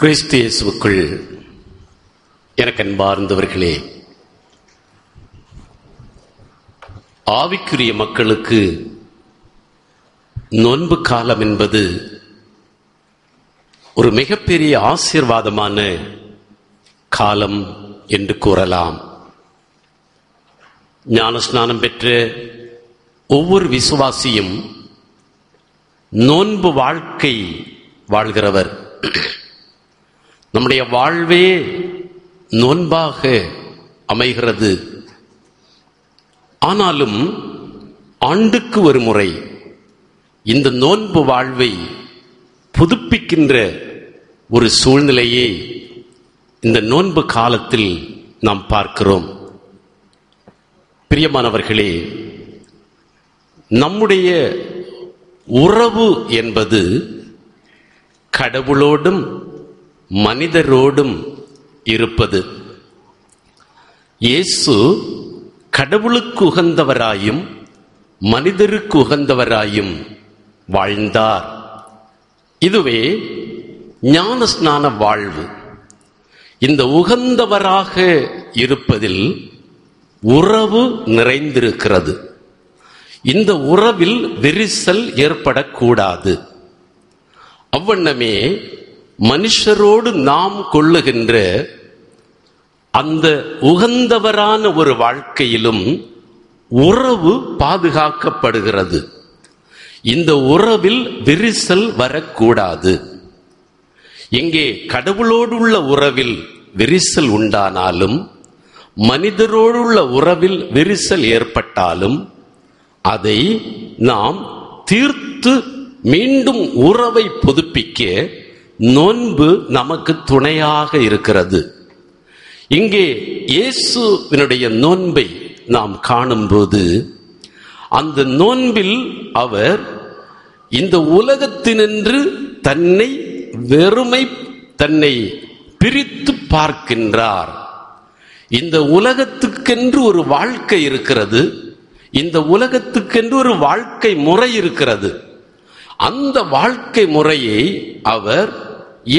கிறிஸ்து இயேசுவுக்குள் எனக்கு அன்பார்ந்தவர்களே, ஆவிக்குரிய மக்களுக்கு நோன்பு காலம் என்பது ஒரு மிகப்பெரிய ஆசீர்வாதமான காலம் என்று கூறலாம். ஞானஸ்நானம் பெற்ற ஒவ்வொரு விசுவாசியும் நோன்பு வாழ்க்கை வாழ்கிறவர். நம்முடைய வாழ்வே நோன்பாக அமைகிறது. ஆனாலும் ஆண்டுக்கு ஒரு முறை இந்த நோன்பு வாழ்வை புதுப்பிக்கின்ற ஒரு சூழ்நிலையை இந்த நோன்பு காலத்தில் நாம் பார்க்கிறோம். பிரியமானவர்களே, நம்முடைய உறவு என்பது கடவுளோடும் மனிதரோடும் இருப்பது. இயேசு கடவுளுக்கு உகந்தவராயும் மனிதருக்கு உகந்தவராயும் வாழ்ந்தார். இதுவே ஞானஸ்நான வாழ்வு. இந்த உகந்தவராக இருப்பதில் உறவு நிறைந்திருக்கிறது. இந்த உறவில் விரிசல் ஏற்படக்கூடாது. அவ்வண்ணமே மனுஷரோடு நாம் கொள்ளுகின்ற அந்த உகந்தவரான ஒரு வாழ்க்கையிலும் உறவு பாதுகாக்கப்படுகிறது. இந்த உறவில் விரிசல் வரக்கூடாது. இங்கே கடவுளோடுள்ள உறவில் விரிசல் உண்டானாலும், மனிதரோடுள்ள உறவில் விரிசல் ஏற்பட்டாலும் அதை நாம் தீர்த்து மீண்டும் உறவை புதுப்பிக்க நோன்பு நமக்கு துணையாக இருக்கிறது. இங்கே இயேசுவினுடைய நோன்பை நாம் காணும்போது, அந்த நோன்பில் அவர் இந்த உலகத்தினின்று தன்னை பிரித்து பார்க்கின்றார். இந்த உலகத்துக்கென்று ஒரு வாழ்க்கை இருக்கிறது. இந்த உலகத்துக்கென்று ஒரு வாழ்க்கை முறை இருக்கிறது. அந்த வாழ்க்கை முறையை அவர்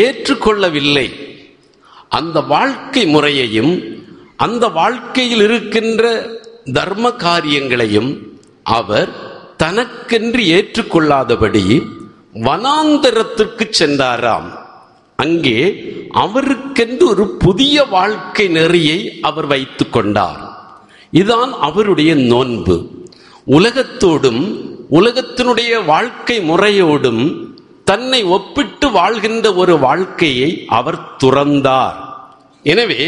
ஏற்றுக்கொள்ளவில்லை. அந்த வாழ்க்கை முறையையும் அந்த வாழ்க்கையில் இருக்கின்ற தர்ம காரியங்களையும் அவர் தனக்கென்று ஏற்றுக்கொள்ளாதபடி வனாந்தரத்திற்கு சென்றாராம். அங்கே அவருக்கென்று ஒரு புதிய வாழ்க்கை நெறியை அவர் வைத்துக் கொண்டார். இதுதான் அவருடைய நோன்பு. உலகத்தோடும் உலகத்தினுடைய வாழ்க்கை முறையோடும் தன்னை ஒப்பிட்டு வாழ்கின்ற ஒரு வாழ்க்கையை அவர் துறந்தார். எனவே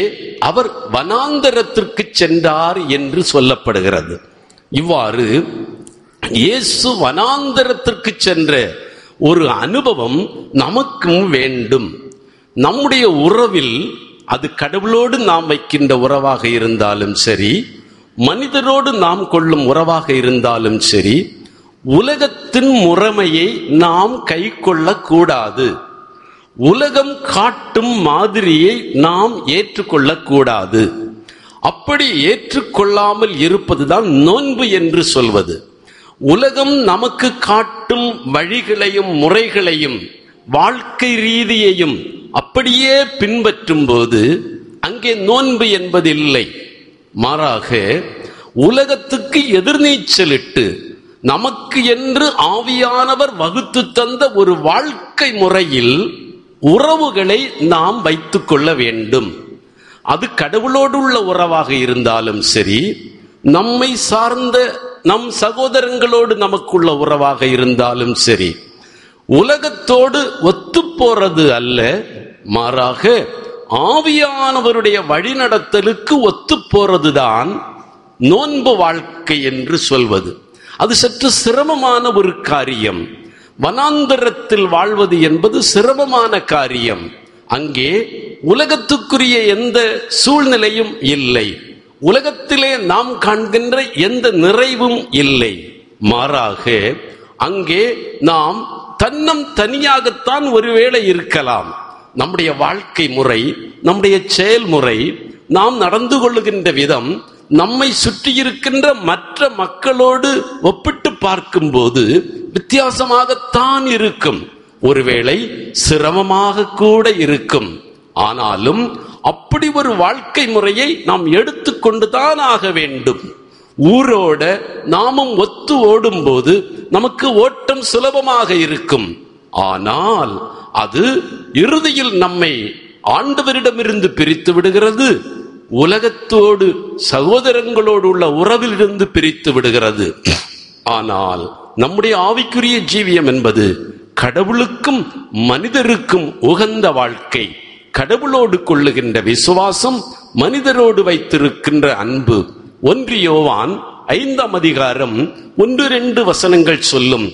அவர் வனாந்தரத்திற்கு சென்றார் என்று சொல்லப்படுகிறது. இவ்வாறு இயேசு வனாந்தரத்திற்கு சென்ற ஒரு அனுபவம் நமக்கும் வேண்டும். நம்முடைய உறவில், அது கடவுளோடு நாம் வைக்கின்ற உறவாக இருந்தாலும் சரி, மனிதரோடு நாம் கொள்ளும் உறவாக இருந்தாலும் சரி, உலகத்தின் முறைமையை நாம் கை கொள்ளக்கூடாது. உலகம் காட்டும் மாதிரியை நாம் ஏற்றுக்கொள்ளக்கூடாது. அப்படி ஏற்றுக்கொள்ளாமல் இருப்பதுதான் நோன்பு என்று சொல்வது. உலகம் நமக்கு காட்டும் வழிகளையும் முறைகளையும் வாழ்க்கை ரீதியையும் அப்படியே பின்பற்றும் போது அங்கே நோன்பு என்பதில்லை. மாறாக உலகத்துக்கு எதிர்நீச்சலிட்டு நமக்கு என்று ஆவியானவர் வகுத்து தந்த ஒரு வாழ்க்கை முறையில் உறவுகளை நாம் வைத்துக் கொள்ள வேண்டும். அது கடவுளோடு உள்ள உறவாக இருந்தாலும் சரி, நம்மை சார்ந்த நம் சகோதரங்களோடு நமக்குள்ள உறவாக இருந்தாலும் சரி, உலகத்தோடு ஒத்து போறது அல்ல, மாறாக ஆவியானவருடைய வழிநடத்தலுக்கு ஒத்து போறதுதான் நோன்பு வாழ்க்கை என்று சொல்வது. அது சற்று சிரமமான ஒரு காரியம். வனாந்தரத்தில் வாழ்வது என்பது சிரமமான காரியம். அங்கே உலகத்துக்குரிய எந்த சூழ்நிலையும் இல்லை. உலகத்திலே நாம் காண்கின்ற எந்த நிறைவும் இல்லை. மாறாக அங்கே நாம் தனியாகத்தான் ஒருவேளை இருக்கலாம். நம்முடைய வாழ்க்கை முறை, நம்முடைய செயல்முறை, நாம் நடந்து கொள்ளுகின்ற விதம் நம்மை சுற்றி இருக்கின்ற மற்ற மக்களோடு ஒப்பிட்டு பார்க்கும்போது வித்தியாசமாகத்தான் இருக்கும். ஒருவேளை சிரமமாக கூட இருக்கும். ஆனாலும் அப்படி ஒரு வாழ்க்கை முறையை நாம் எடுத்துக்கொண்டுதான் ஆக வேண்டும். ஊரோட நாமும் ஒத்து ஓடும் போது நமக்கு ஓட்டம் சுலபமாக இருக்கும். ஆனால் அது இறுதியில் நம்மை ஆண்டவரிடமிருந்து பிரித்து விடுகிறது. உலகத்தோடு சகோதரங்களோடு உள்ள உறவிலிருந்து பிரித்து விடுகிறது. ஆனால் நம்முடைய ஆவிக்குரிய ஜீவியம் என்பது கடவுளுக்கும் மனிதருக்கும் உகந்த வாழ்க்கை. கடவுளோடு கொள்ளுகின்ற விசுவாசம், மனிதரோடு வைத்திருக்கின்ற அன்பு. 1 யோவான் 5ஆம் அதிகாரம் 1-2 வசனங்கள் சொல்லும்.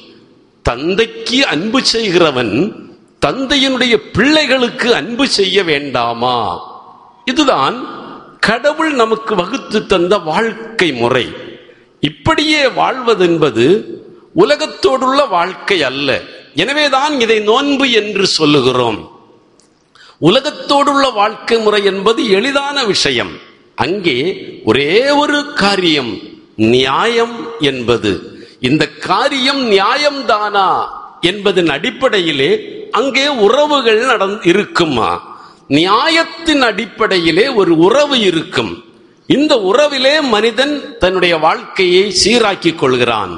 தந்தைக்கு அன்பு செய்கிறவன் தந்தையினுடைய பிள்ளைகளுக்கு அன்பு செய்ய வேண்டாமா? இதுதான் கடவுள் நமக்கு வகுத்து தந்த வாழ்க்கை முறை. இப்படியே வாழ்வதென்பது உலகத்தோடுள்ள வாழ்க்கை அல்ல. எனவேதான் இதை நோன்பு என்று சொல்லுகிறோம். உலகத்தோடுள்ள வாழ்க்கை முறை என்பது எளிதான விஷயம். அங்கே ஒரே ஒரு காரியம், நியாயம் என்பது. இந்த காரியம் நியாயம்தானா என்பதன் அடிப்படையிலே அங்கே உறவுகள் இருக்குமா? நியாயத்தின் அடிப்படையிலே ஒரு உறவு இருக்கும். இந்த உறவிலே மனிதன் தன்னுடைய வாழ்க்கையை சீராக்கிக் கொள்கிறான்,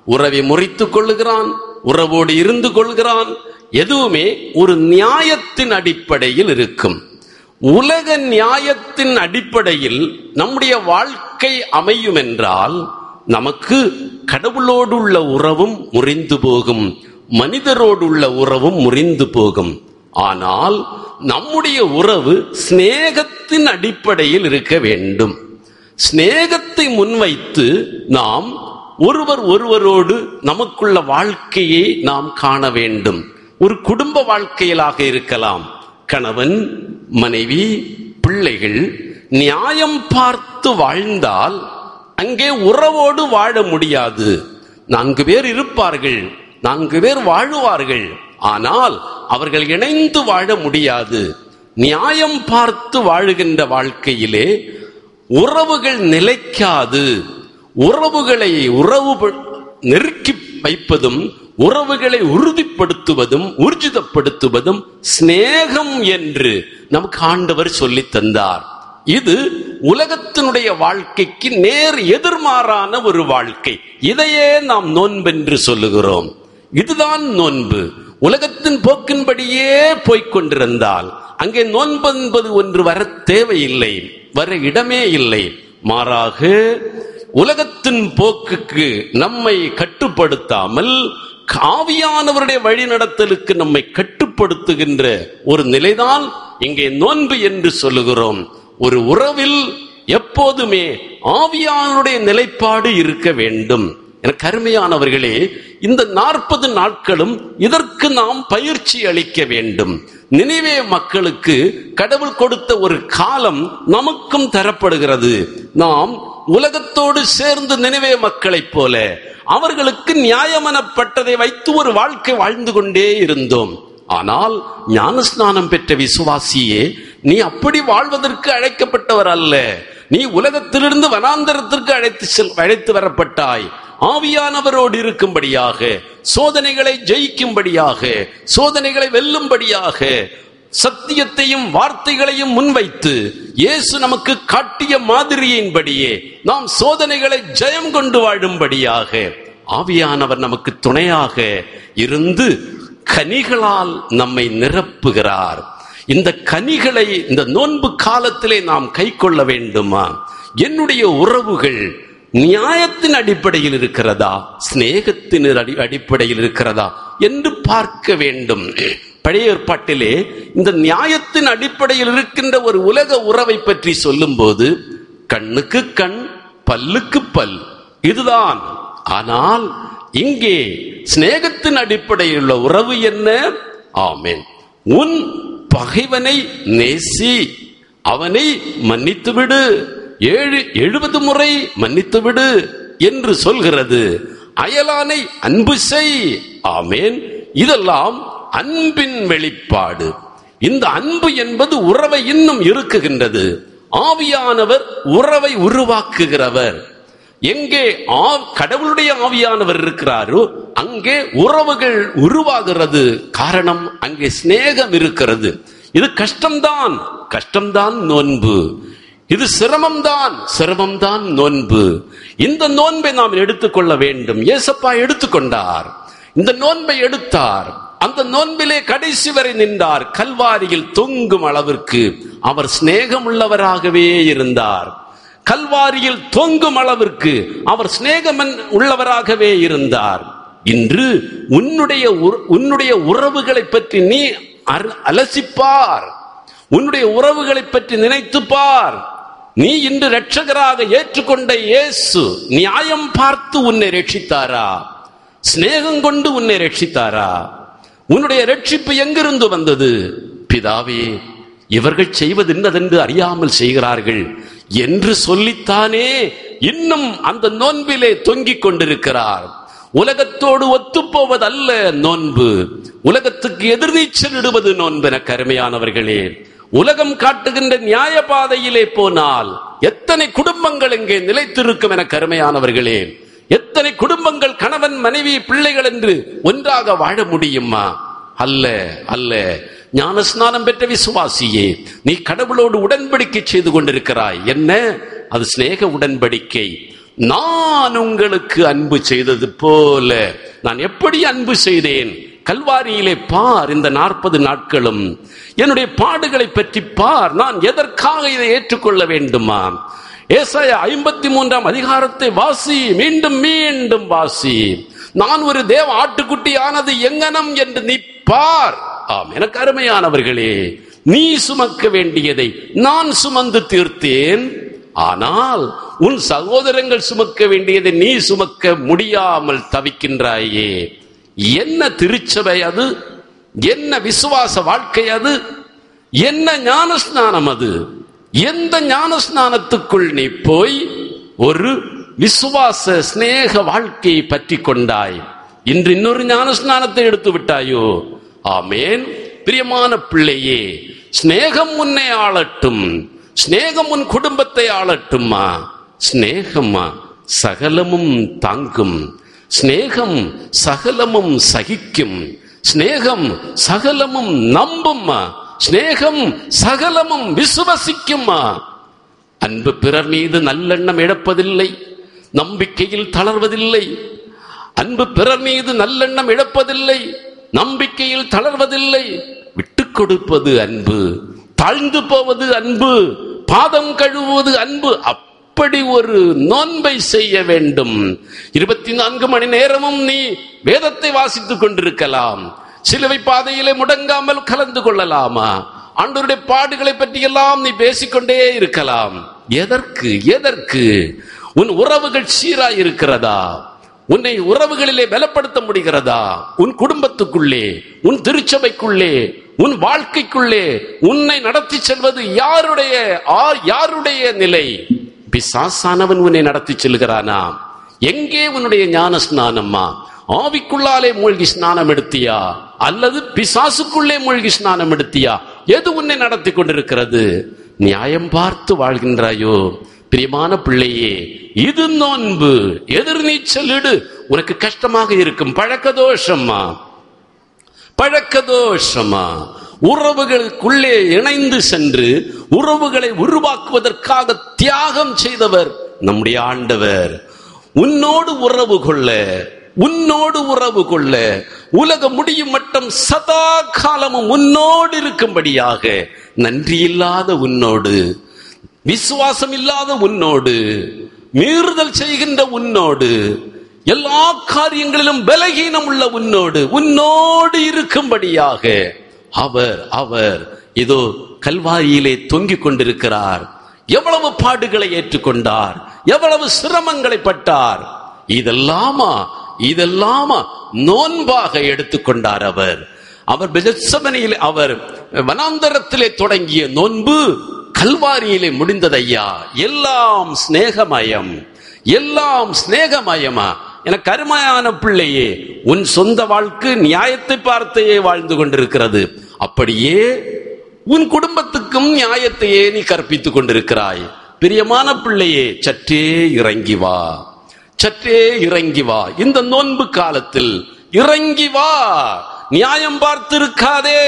உறவை முறித்துக் கொள்ளுகிறான், உறவோடு இருந்து கொள்கிறான். எதுவுமே ஒரு நியாயத்தின் அடிப்படையில் இருக்கும். உலக நியாயத்தின் அடிப்படையில் நம்முடைய வாழ்க்கை அமையும் என்றால் நமக்கு கடவுளோடு உள்ள உறவும் முறிந்து போகும், மனிதரோடு உள்ள உறவும் முறிந்து போகும். ஆனால் நம்முடைய உறவு சிநேகத்தின் அடிப்படையில் இருக்க வேண்டும். சிநேகத்தை முன்வைத்து நாம் ஒருவரோடு நமக்குள்ள வாழ்க்கையை நாம் காண வேண்டும். ஒரு குடும்ப வாழ்க்கையிலாக இருக்கலாம். கணவன், மனைவி, பிள்ளைகள் நியாயம் பார்த்து வாழ்ந்தால் அங்கே உறவோடு வாழ முடியாது. 4 பேர் இருப்பார்கள், 4 பேர் வாழுவார்கள். ஆனால் அவர்கள் இணைந்து வாழ முடியாது. நியாயம் பார்த்து வாழுகின்ற வாழ்க்கையிலே உறவுகள் நிலைக்காது. உறவுகளை நெருக்கி வைப்பதும் உறவுகளை உறுதிப்படுத்துவதும் ஊர்ஜிதப்படுத்துவதும் சிநேகம் என்று நமக்கு ஆண்டவர் சொல்லி தந்தார். இது உலகத்தினுடைய வாழ்க்கைக்கு நேர் எதிர்மாறான ஒரு வாழ்க்கை. இதையே நாம் நோன்பென்று சொல்லுகிறோம். இதுதான் நோன்பு. உலகத்தின் போக்கின்படியே போய்கொண்டிருந்தால் அங்கே நோன்பு என்பது ஒன்று வர தேவையில்லை, வர இடமே இல்லை. மாறாக உலகத்தின் போக்குக்கு நம்மை கட்டுப்படுத்தாமல் ஆவியானவருடைய வழிநடத்தலுக்கு நம்மை கட்டுப்படுத்துகின்ற ஒரு நிலைதான் இங்கே நோன்பு என்று சொல்லுகிறோம். ஒரு உறவில் எப்போதுமே ஆவியானவருடைய நிலைப்பாடு இருக்க வேண்டும். எனக்கு அருமையானவர்களே, இந்த 40 நாட்களும் இதற்கு நாம் பயிற்சி அளிக்க வேண்டும். நினிவே மக்களுக்கு கடவுள் கொடுத்த ஒரு காலம் நமக்கும் தரப்படுகிறது. நாம் உலகத்தோடு சேர்ந்து நினிவே மக்களைப் போல அவர்களுக்கு நியாயமெனப்பட்டதை வைத்து ஒரு வாழ்க்கை வாழ்ந்து கொண்டே இருந்தோம். ஆனால் ஞானஸ்நானம் பெற்ற விசுவாசியே, நீ அப்படி வாழ்வதற்கு அழைக்கப்பட்டவர் அல்ல. நீ உலகத்திலிருந்து வனாந்தரத்திற்கு அழைத்து வரப்பட்டாய். ஆவியானவரோடு இருக்கும்படியாக, சோதனைகளை ஜெயிக்கும்படியாக, சோதனைகளை வெல்லும்படியாக, சத்தியத்தையும் வார்த்தைகளையும் முன்வைத்து இயேசு நமக்கு காட்டிய மாதிரியின்படியே நாம் சோதனைகளை ஜெயம் கொண்டு வாழும்படியாக ஆவியானவர் நமக்கு துணையாக இருந்து கனிகளால் நம்மை நிரப்புகிறார். இந்த கனிகளை இந்த நோன்பு காலத்திலே நாம் கை கொள்ள வேண்டுமா? என்னுடைய உறவுகள் நியாயத்தின் அடிப்படையில் இருக்கிறதா, சிநேகத்தின் அடிப்படையில் இருக்கிறதா என்று பார்க்க வேண்டும். பழைய ஏற்பாட்டிலே இந்த நியாயத்தின் அடிப்படையில் இருக்கின்ற ஒரு உலக உறவை பற்றி சொல்லும் போது கண்ணுக்கு கண், பல்லுக்கு பல், இதுதான். ஆனால் இங்கே சிநேகத்தின் அடிப்படையில் உள்ள உறவு என்ன? ஆமென். உன் பகைவனை நேசி, அவனை மன்னித்து விடு, 70 முறை மன்னித்து விடு என்று சொல்கிறது. அயலானை அன்பு செய். ஆமென். இதெல்லாம் அன்பின் வெளிப்பாடு. இந்த அன்பு என்பது உறவை இன்னும் இருக்குகின்றது. ஆவியானவர் உறவை உருவாக்குகிறவர். எங்கே கடவுளுடைய ஆவியானவர் இருக்கிறாரோ அங்கே உறவுகள் உருவாகிறது. காரணம், அங்கே சிநேகம் இருக்கிறது. இது கஷ்டம்தான், கஷ்டம்தான் நோன்பு. இது சிரமம்தான் நோன்பு. இந்த நோன்பை நாம் எடுத்துக்கொள்ள வேண்டும். ஏசப்பா எடுத்துக்கொண்டார், இந்த நோன்பை எடுத்தார். அந்த நோன்பிலே கடைசி வரை நின்றார். கல்வாரியில் தொங்கும் அளவிற்கு அவர் சிநேகம் உள்ளவராகவே இருந்தார். கல்வாரியில் தொங்கும் அளவிற்கு அவர் சிநேகம் உள்ளவராகவே இருந்தார். இன்று உன்னுடைய உறவுகளை பற்றி நீ அலசிப்பார், உன்னுடைய உறவுகளை பற்றி நினைத்துப்பார். நீ இன்று இரட்சகராக ஏற்றுக்கொண்ட இயேசு நியாயம் பார்த்து உன்னை ரட்சித்தாரா? சிநேகம் கொண்டு உன்னை ரட்சித்தாரா? உன்னுடைய ரட்சிப்பு எங்கிருந்து வந்தது? பிதாவே, இவர்கள் செய்வது என்னதென்று அறியாமல் செய்கிறார்கள் என்று சொல்லித்தானே இன்னும் அந்த நோன்பிலே தொங்கிக் கொண்டிருக்கிறார். உலகத்தோடு ஒத்துப்போவதல்ல நோன்பு, உலகத்துக்கு எதிர்நீச்சல் இடுவது நோன்பு. எனக்கு அருமையானவர்களே, உலகம் காட்டுகின்ற நியாய பாதையிலே போனால் எத்தனை குடும்பங்கள் இங்கே நிலைத்திருக்கும். எனக்கு அருமையானவர்களே, எத்தனை குடும்பங்கள் கணவன் மனைவி பிள்ளைகள் என்று ஒன்றாக வாழ முடியுமா? அல்ல அல்ல. ஞானஸ்நானம் பெற்ற விசுவாசியே, நீ கடவுளோடு உடன்படிக்கை செய்து கொண்டிருக்கிறாய். என்ன அது? சிநேக உடன்படிக்கை. நான் உங்களுக்கு அன்பு செய்தது போல நான் எப்படி அன்பு செய்தேன்? கல்வாரியிலே பார், இந்த 40 நாட்களும் என்னுடைய பாடுகளை பற்றி பார். நான் எதற்காக இதை ஏற்றுக்கொள்ள வேண்டுமா? ஏசாயா 53ஆம் அதிகாரத்தை வாசி, மீண்டும் மீண்டும் வாசி. நான் ஒரு தேவ ஆட்டுக்குட்டி ஆனது எங்கனம் என்று நீ பார். ஆம், எனக்கு அருமையானவர்களே, நீ சுமக்க வேண்டியதை நான் சுமந்து தீர்த்தேன். ஆனால் உன் சகோதரங்கள் சுமக்க வேண்டியதை நீ சுமக்க முடியாமல் தவிக்கின்றாயே. என்ன திருச்சபை அது? என்ன விசுவாச வாழ்க்கை அது? என்ன ஞானஸ்நானம் அது? எந்த ஞானஸ்நானத்துக்குள் நீ போய் ஒரு விசுவாச சிநேக வாழ்க்கையை பற்றி கொண்டாய்? இன்று இன்னொரு ஞானஸ்நானத்தை எடுத்து விட்டாயோ? ஆமேன். பிரியமான பிள்ளையே, சிநேகம் உன்னை ஆளட்டும், சிநேகம் உன் குடும்பத்தை ஆளட்டுமா? சிநேகமா சகலமும் தாங்கும், சிநேகம் சகலமும் சகிக்கும், சிநேகம் சகலமும் நம்புமா, சிநேகம் சகலமும் விசுவசிக்குமா. அன்பு பிறர் மீது நல்லெண்ணம் இழப்பதில்லை, நம்பிக்கையில் தளர்வதில்லை. அன்பு பிறர் மீது நல்லெண்ணம் இழப்பதில்லை, நம்பிக்கையில் தளர்வதில்லை. விட்டுக் கொடுப்பது அன்பு, தாழ்ந்து போவது அன்பு, பாதம் கழுவுவது அன்பு. அப்படி ஒரு நோன்பை செய்ய வேண்டும். 24 மணி நேரமும் நீ வேதத்தை வாசித்துக் கொண்டிருக்கலாம். சிலுவை பாதையிலே முடங்காமல் கலந்து கொள்ளலாமா? ஆண்டவருடைய பாடுகளை பற்றி எல்லாம் நீ பேசிக்கொண்டே இருக்கலாம். எதற்கு? எதற்கு? உன் உறவுகள் சீராய் இருக்கிறதா? உன்னை உறவுகளிலே பலப்படுத்த முடிகிறதா? உன் குடும்பத்துக்குள்ளே, உன் திருச்சபைக்குள்ளே, உன் வாழ்க்கைக்குள்ளே உன்னை நடத்தி செல்வது யாருடைய நிலை? பிசாசானவன் உன்னை நடத்தி செல்கிறானா? எங்கே உன்னுடைய ஞான ஸ்நானம்மா? ஆவிக்குள்ளாலே மூழ்கி ஸ்நானம் எடுத்தியா அல்லது பிசாசுக்குள்ளே மூழ்கி ஸ்நானம் எடுத்தியா? எது உன்னை நடத்தி கொண்டிருக்கிறது? நியாயம் பார்த்து வாழ்கின்றாயோ? பிரியமான பிள்ளையே, இது நோன்பு. எதிர்நீச்சல் இடு. உனக்கு கஷ்டமாக இருக்கும். பழக்கதோஷமா, பழக்கதோஷமா? உறவுகளுக்குள்ளே இணைந்து சென்று உறவுகளை உருவாக்குவதற்காக தியாகம் செய்தவர் நம்முடைய ஆண்டவர். உன்னோடு உறவு கொள்ள, உன்னோடு உறவு கொள்ள, உலகம் முடியும் மட்டும் சதா காலமும் உன்னோடு இருக்கும்படியாக, நன்றி இல்லாத உன்னோடு, விசுவாசம் இல்லாத உன்னோடு, மீறுதல் செய்கின்ற உன்னோடு, எல்லா காரியங்களிலும் பலகீனம் உள்ள உன்னோடு இருக்கும்படியாக அவர் இதோ கல்வாரியிலே தொங்கிக் கொண்டிருக்கிறார். எவ்வளவு பாடுகளை ஏற்றுக்கொண்டார், எவ்வளவு சிரமங்களை பட்டார். இதெல்லாமா நோன்பாக எடுத்துக்கொண்டார். அவர் பெத்செமனியில், அவர் வனாந்தரத்திலே தொடங்கிய நோன்பு கல்வாரியிலே முடிந்ததையா. எல்லாம் சிநேகமயம், எல்லாம் சிநேகமயமா? எனக்கு அருமையான பிள்ளையே, உன் சொந்த வாழ்க்கை நியாயத்தை பார்த்தே வாழ்ந்து கொண்டிருக்கிறது. அப்படியே உன் குடும்பத்துக்கும் நியாயத்தையே நீ கற்பித்துக் கொண்டிருக்கிறாய். பிரியமான பிள்ளையே, சற்றே இறங்கி வா, சற்றே இறங்கி வா. இந்த நோன்பு காலத்தில் இறங்கி வா. நியாயம் பார்த்து இருக்காதே.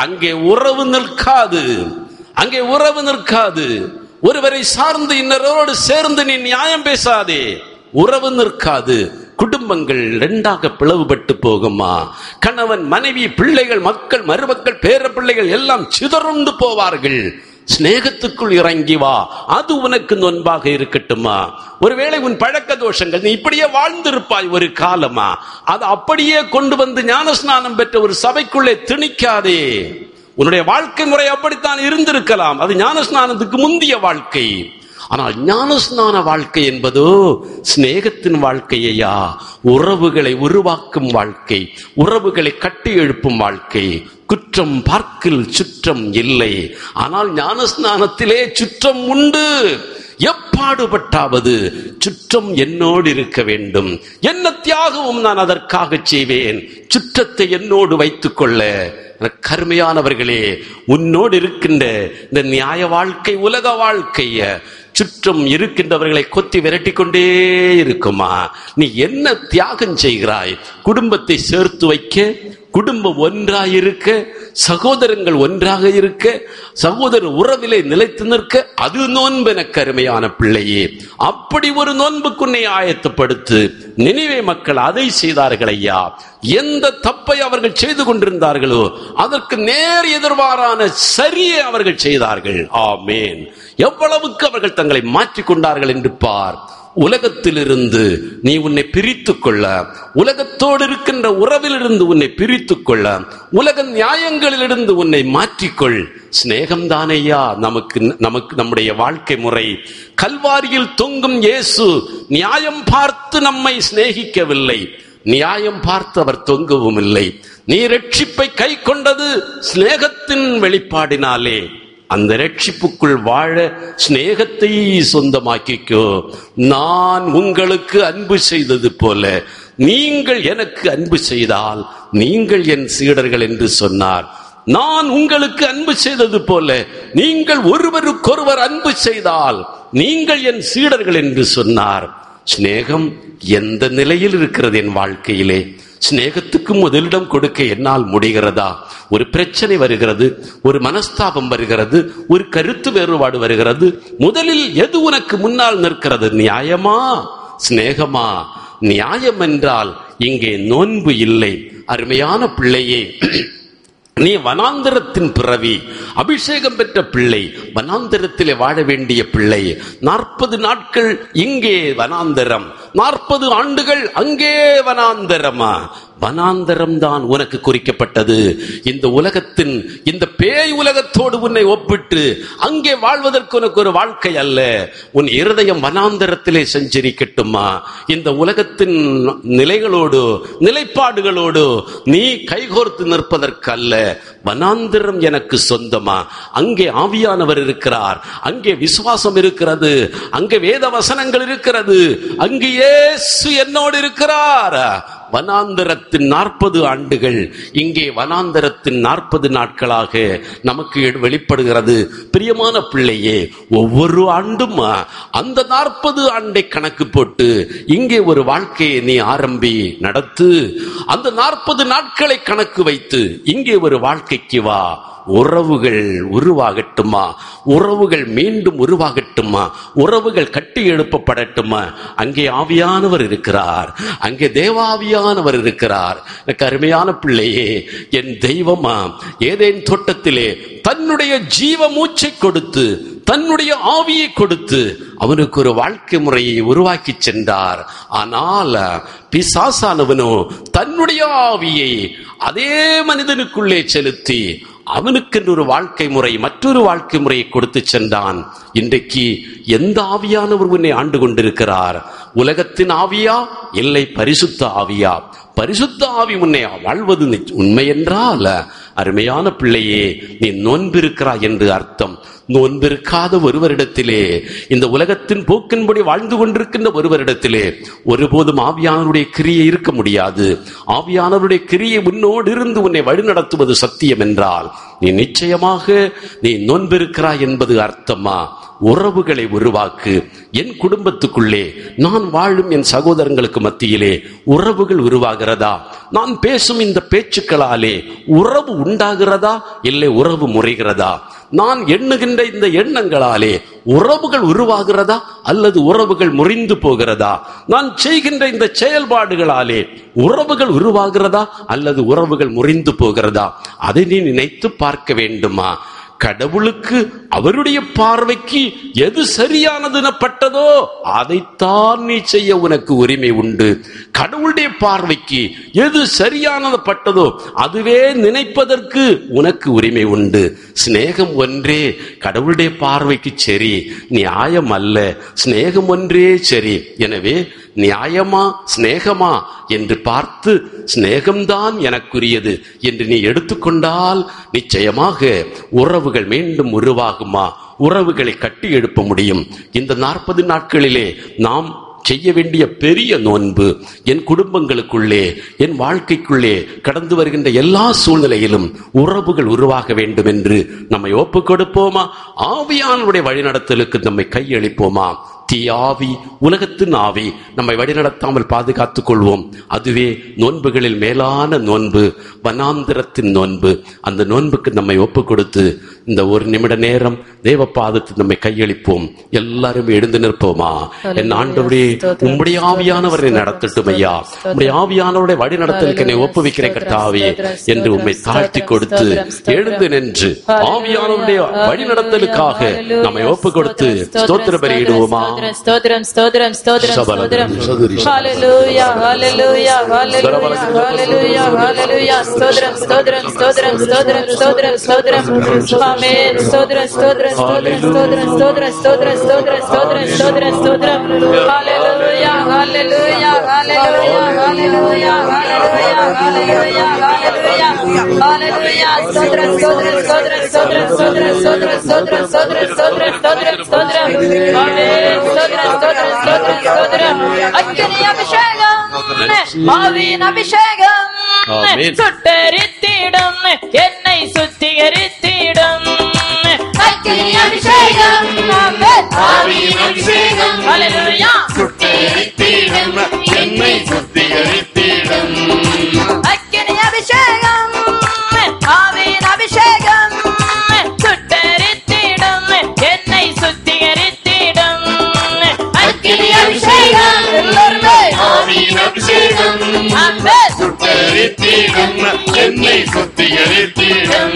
அங்கே உறவு நிற்காது, அங்கே உறவு நிற்காது. ஒருவரை சார்ந்து இன்னரோடு சேர்ந்து நீ நியாயம் பேசாதே. உறவு நிற்காது. குடும்பங்கள் இரண்டாக பிளவுபட்டு போகுமா? கணவன், மனைவி, பிள்ளைகள், மக்கள், மருமக்கள், பேர பிள்ளைகள் எல்லாம் சிதறுண்டு போவார்கள். சிநேகத்துக்குள் இறங்கி வா. அது உனக்கு நோன்பாக இருக்கட்டுமா? ஒருவேளை உன் பழக்க தோஷங்கள், நீ இப்படியே வாழ்ந்திருப்பாய் ஒரு காலமா, அது அப்படியே கொண்டு வந்து ஞானஸ்நானம் பெற்ற ஒரு சபைக்குள்ளே திணிக்காதே. உன்னுடைய வாழ்க்கை முறை அப்படித்தான் இருந்திருக்கலாம். அது ஞானஸ்நானத்துக்கு முந்திய வாழ்க்கை. ஆனால் ஞானஸ்நான வாழ்க்கை என்பதோ சிநேகத்தின் வாழ்க்கையா, உறவுகளை உருவாக்கும் வாழ்க்கை, உறவுகளை கட்டி எழுப்பும் வாழ்க்கை. குற்றம் பார்க்கில் சுற்றம் இல்லை. ஆனால் ஞானஸ்நானத்திலே சுற்றம் உண்டு. எப்பாடுபட்டாவது சுற்றம் என்னோடு இருக்க வேண்டும். என்ன தியாகமும் நான் அதற்காக செய்வேன். சுற்றத்தை என்னோடு வைத்துக் கொள்ள. கருமையானவர்களே, உன்னோடு இருக்கின்ற இந்த நியாய வாழ்க்கை, உலக வாழ்க்கைய சுற்றம் இருக்கின்றவர்களை கொத்தி விரட்டி கொண்டே இருக்குமா? நீ என்ன தியாகம் செய்கிறாய்? குடும்பத்தை சேர்த்து வைக்க, குடும்பம் ஒன்றாயிருக்க, சகோதரங்கள் ஒன்றாக இருக்க, சகோதர உறவிலே நிலைத்து நிற்க, அது நோன்பு. எனக்கு அருமையான பிள்ளையே, அப்படி ஒரு நோன்புக்குன்னை ஆயத்தப்படுத்து. நினிவே மக்கள் அதை செய்தார்கள் ஐயா. எந்த தப்பை அவர்கள் செய்து கொண்டிருந்தார்களோ அதற்கு நேர் எதிர்வாரான சரியை அவர்கள் செய்தார்கள். ஆமேன். எவ்வளவுக்கு அவர்கள் தங்களை மாற்றிக் கொண்டார்கள் என்று பார். உலகத்திலிருந்து நீ உன்னை பிரித்துக் கொள்ள, உலகத்தோடு இருக்கின்ற உறவிலிருந்து உன்னை பிரித்துக் கொள்ள, உலக நியாயங்களிலிருந்து உன்னை மாற்றிக்கொள். சிநேகம்தானையா நமக்கு நம்முடைய வாழ்க்கை முறை. கல்வாரியில் தொங்கும் இயேசு நியாயம் பார்த்து நம்மை சிநேகிக்கவில்லை, நியாயம் பார்த்து அவர் தொங்கவும் இல்லை. நீ ரட்சிப்பை கை கொண்டது சிநேகத்தின் வெளிப்பாடினாலே. அந்த ரட்சிப்புக்குள் வாழ சிநேகத்தை சொந்தமாக்கிக்கோ. நான் உங்களுக்கு அன்பு செய்தது போல நீங்கள் எனக்கு அன்பு செய்தால் நீங்கள் என் சீடர்கள் என்று சொன்னார். நான் உங்களுக்கு அன்பு செய்தது போல நீங்கள் ஒருவருக்கொருவர் அன்பு செய்தால் நீங்கள் என் சீடர்கள் என்று சொன்னார். சிநேகம் எந்த நிலையில் இருக்கிறது என் வாழ்க்கையிலே? சிநேகத்துக்கு முதலிடம் கொடுக்க என்னால் முடிகிறதா? ஒரு பிரச்சனை வருகிறது, ஒரு மனஸ்தாபம் வருகிறது, ஒரு கருத்து வேறுபாடு வருகிறது. முதலில் எது உனக்கு முன்னால் நிற்கிறது? நியாயமா, சிநேகமா? நியாயம் என்றால் இங்கே நோன்பு இல்லை. அருமையான பிள்ளையே, நீ வனாந்தரத்தின் பிறவி, அபிஷேகம் பெற்ற பிள்ளை, வனாந்தரத்திலே வாழ வேண்டிய பிள்ளை. 40 நாட்கள் இங்கே வனாந்தரம், 40 ஆண்டுகள் அங்கே வனாந்தரமா? வனாந்தரம் தான் உனக்கு குறிக்கப்பட்டது. இந்த உலகத்தின் இந்த பேய் உலகத்தோடு உன்னை ஒப்பிட்டு அங்கே வாழ்வதற்கு உனக்கு ஒரு வாழ்க்கை அல்ல. உன் இருதயம் வனாந்தரத்திலே சஞ்சரிக்கட்டுமா? இந்த உலகத்தின் நிலைகளோடு நிலைப்பாடுகளோடு நீ கைகோர்த்து நிற்பதற்கு அல்ல. வனாந்தரம் எனக்கு சொந்தமா? அங்கே ஆவியானவர் இருக்கிறார், அங்கே விசுவாசம் இருக்கிறது, அங்கே வேத வசனங்கள் இருக்கிறது, அங்கே இயேசு என்னோடு இருக்கிறார். வனாந்தரத்தின் 40 ஆண்டுகள் இங்கே வனாந்தரத்தின் 40 நாட்களாக நமக்கு வெளிப்படுகிறது. பிரியமான பிள்ளையே, ஒவ்வொரு ஆண்டும் அந்த 40 ஆண்டை கணக்கு போட்டு இங்கே ஒரு வாழ்க்கையை நீ ஆரம்பி நடத்து. அந்த 40 நாட்களை கணக்கு வைத்து இங்கே ஒரு வாழ்க்கைக்கு வா. உறவுகள் உருவாகட்டுமா? உறவுகள் மீண்டும் உருவாகட்டுமா? உறவுகள் கட்டி எழுப்பப்படட்டுமா? அங்கே ஆவியானவர் இருக்கிறார், அங்கே தேவாவியானவர் இருக்கிறார். எனக்கு அருமையான பிள்ளையே, என் தெய்வமா, ஏதேன் தோட்டத்திலே தன்னுடைய ஜீவ மூச்சை கொடுத்து, தன்னுடைய ஆவியை கொடுத்து அவனுக்கு ஒரு வாழ்க்கை முறையை உருவாக்கி சென்றார். ஆனால் பிசாசானவனோ தன்னுடைய ஆவியை அதே மனிதனுக்குள்ளே செலுத்தி அவனுக்கு ஒரு வாழ்க்கை முறை, மற்றொரு வாழ்க்கை முறையை கொடுத்து சென்றான். இன்றைக்கு எந்த ஆவியானவர் உன்னை ஆண்டு கொண்டிருக்கிறார்? உலகத்தின் ஆவியா, இல்லை பரிசுத்த ஆவியா? பரிசுத்த ஆவி உன்னை வாழ்வது உண்மை என்றால், அருமையான பிள்ளையே, நீ நோன்பிருக்கிறாய் என்று அர்த்தம். நோன்பிருக்காத ஒருவரிடத்திலே, இந்த உலகத்தின் போக்கின்படி வாழ்ந்து கொண்டிருக்கின்ற ஒருவரிடத்திலே ஒருபோதும் ஆவியானவருடைய கிரியை இருக்க முடியாது. ஆவியானவருடைய கிரியை உன்னோடு இருந்து உன்னை வழிநடத்துவது சத்தியம் என்றால், நீ நிச்சயமாக நீ நோன்பிருக்கிறாய் என்பது அர்த்தமா? உறவுகளை உருவாக்கு. என் குடும்பத்துக்குள்ளே நான் வாழும் என் சகோதரங்களுக்கு மத்தியிலே உறவுகள் உருவாகிறதா? நான் பேசும் இந்த பேச்சுக்களாலே உறவு உண்டாகிறதா, இல்லை உறவு முறைகிறதா? நான் எண்ணுகின்ற இந்த எண்ணங்களாலே உறவுகள் உருவாகிறதா, அல்லது உறவுகள் முறிந்து போகிறதா? நான் செய்கின்ற இந்த செயல்பாடுகளாலே உறவுகள் உருவாகிறதா, அல்லது உறவுகள் முறிந்து போகிறதா? அதை நீ நினைத்து பார்க்க வேண்டுமா? கடவுளுக்கு அவருடைய பார்வைக்கு எது சரியானதுனப்பட்டதோ அதைத்தான் நீ செய்ய உனக்கு உரிமை உண்டு. கடவுளுடைய பார்வைக்கு எது சரியானது பட்டதோ அதுவே நினைப்பதற்கு உனக்கு உரிமை உண்டு. சிநேகம் ஒன்றே கடவுளுடைய பார்வைக்கு சரி, நியாயம் அல்ல. சிநேகம் ஒன்றே சரி. எனவே நியாயமா சிநேகமா என்று பார்த்து சிநேகம்தான் எனக்குரியது என்று நீ எடுத்துக்கொண்டால் நிச்சயமாக உறவுகள் மீண்டும் உருவாகுமா? உறவுகளை கட்டி எழுப்ப முடியும். இந்த 40 நாட்களிலே நாம் செய்ய வேண்டிய பெரிய நோன்பு என் குடும்பங்களுக்குள்ளே, என் வாழ்க்கைக்குள்ளே கடந்து வருகின்ற எல்லா சூழ்நிலையிலும் உறவுகள் உருவாக வேண்டும் என்று நம்மை ஒப்புக் கொடுப்போமா? ஆவியானவருடைய வழிநடத்தலுக்கு நம்மை கையளிப்போமா? தீயாவி, உலகத்தின் ஆவி நம்மை வழிநடத்தாமல் பாதுகாத்துக் கொள்வோம். அதுவே நோன்புகளில் மேலான நோன்பு, வனாந்திரத்தின் நோன்பு. அந்த நோன்புக்கு நம்மை ஒப்புக் கொடுத்து இந்த ஒரு நிமிட நேரம் தேவ பாதத்தில் நம்மை கையளிப்போம். எல்லாரும் எழுந்து நிற்போமா? என் ஆண்டவரே, உம்முடைய ஆவியானவரை நடத்தட்டும் ஐயா. உம்முடைய ஆவியானவருடைய வழி நடத்தலுக்கு என்னை ஒப்புவிக்கிறேன் கர்த்தாவே என்று உம்மை தாழ்த்தி கொடுத்து எழுந்து நின்று ஆவியானவருடைய வழி நடத்தலுக்காக நம்மை ஒப்புக் கொடுத்து ஸ்தோத்திர பலியிடுவோமா? ஸ்தோத்திரம் ஸ்தோத்திரம் ஸ்தோத்திரம் ஸ்தோத்திரம். ஹல்லேலூயா ஹல்லேலூயா ஹல்லேலூயா ஹல்லேலூயா ஹல்லேலூயா. ஸ்தோத்திரம் ஸ்தோத்திரம் ஸ்தோத்திரம் ஸ்தோத்திரம் ஸ்தோத்திரம் ஸ்தோத்திரம். ஆமென். ஸ்தோத்திரம் ஸ்தோத்திரம் ஸ்தோத்திரம் ஸ்தோத்திரம் ஸ்தோத்திரம் ஸ்தோத்திரம் ஸ்தோத்திரம் ஸ்தோத்திரம் ஸ்தோத்திரம் ஸ்தோத்திரம். ஹல்லேலூயா ஹல்லேலூயா ஹல்லேலூயா ஹல்லேலூயா ஹல்லேலூயா ஹல்லேலூயா ஹல்லேலூயா ஹல்லேலூயா. ஸ்தோத்திரம் ஸ்தோத்திரம் ஸ்தோத்திரம் ஸ்தோத்திரம் ஸ்தோத்திரம் ஸ்தோத்திரம் ஸ்தோத்திரம் ஸ்தோத்திரம் ஸ்தோத்திரம் ஸ்தோத்திரம் ஸ்தோத்திரம். ஆமென். ஸ்தோத்திரம் ஸ்தோத்திரம் ஸ்தோத்திரம் ஸ்தோத்திரம். அக்கினி அபிஷேகம், ஆவியின் அபிஷேகம் சுட்டெரித்திடும், என்னை சுத்திகரித்திடும். அக்கினி அபிஷேகம், ஆவியின் அபிஷேகம், ஹல்லேலூயா, சுட்டெரித்திடும், என்னை சுத்திகரித்திடும். அக்கினி அபிஷேகம், ஆவியின் அபிஷேகம் சுட்டெரித்திடும், என்னை சுத்திகரித்திடும். அக்கினி அபிஷேகம், எல்லாருமே ஆவியின் அபிஷேகம் சுட்டெரித்திடும், என்னை சுத்திகரித்திடும்.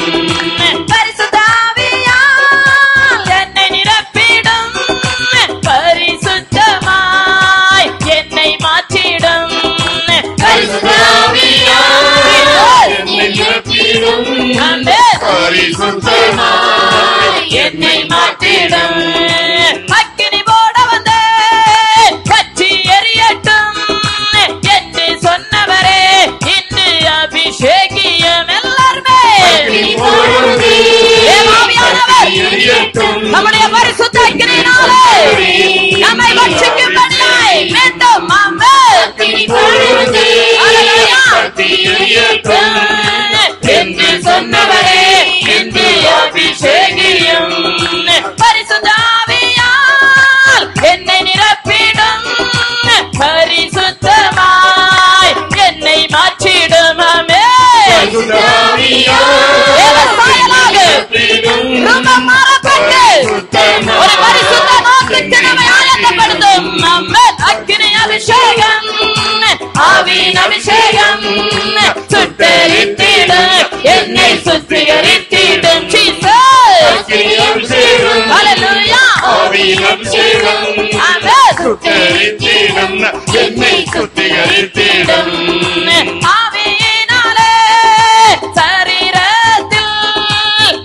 பரிசுத்த ஆவியால் என்னை நிரப்பிடும், பரிசுத்தமாய் என்னை மாற்றிடும். பரிசுத்த ஆவியால் என்னை நிரப்பிடும், பரிசுத்தமாய் என்னை மாற்றிடும். அக்கினி போட வந்தே பற்றி எரியட்டும் என்று சொன்னவரே இன்று அபிஷேகியம். எல்லாருமே நம்முடைய பரிசுத்த அக்கினியினாலே நம்மை பட்சிக்கும்படியாய் மீண்டும் என்று சொன்னவரே இன்று அபிஷேகியம். பரிசுத்த ஆவியால் என்னை நிரப்பிடும், பரிசுத்தமாய் என்னை மாற்றிடும். ஆமென். விவசாயமாக ரொம்ப மாறப்பட்டு ஒரு பரிசுத்த நோக்கத்துக்கு நம்மை ஆயத்தப்படுத்தும். ஆமென். அக்கினி அபிஷேகம், ஆவியின் அபிஷேகம் சுட்டெரித்திடும், என்னை சுத்திகரித்திடும். ஹல்லேலூயா. ஆவியின் அபிஷேகம், ஆமென், சுட்டெரித்திடும், என்னை சுத்திகரித்திடும். ஆவியினாலே சரீரத்தில்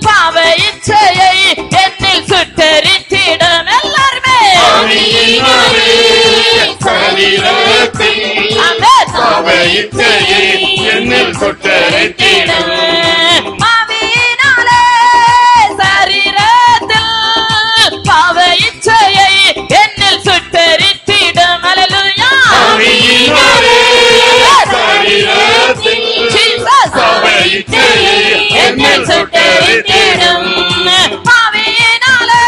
பாவ இச்சையை என்னில் சுட்டெரித்திடும். எல்லாருமே ஆவியினாலே சரீரத்தில் பாவ இச்சையை என்னில் சுட்டெரித்திடும். ஆவியினாலே சரீரத்தில் பாவ இச்சையை என்னில் சுட்டெரித்திடும். ஹல்லேலூயா. ஆவியினாலே சரீரத்தில் பாவ இச்சையை என்னில் சுட்டெரித்திடும். ஆவியினாலே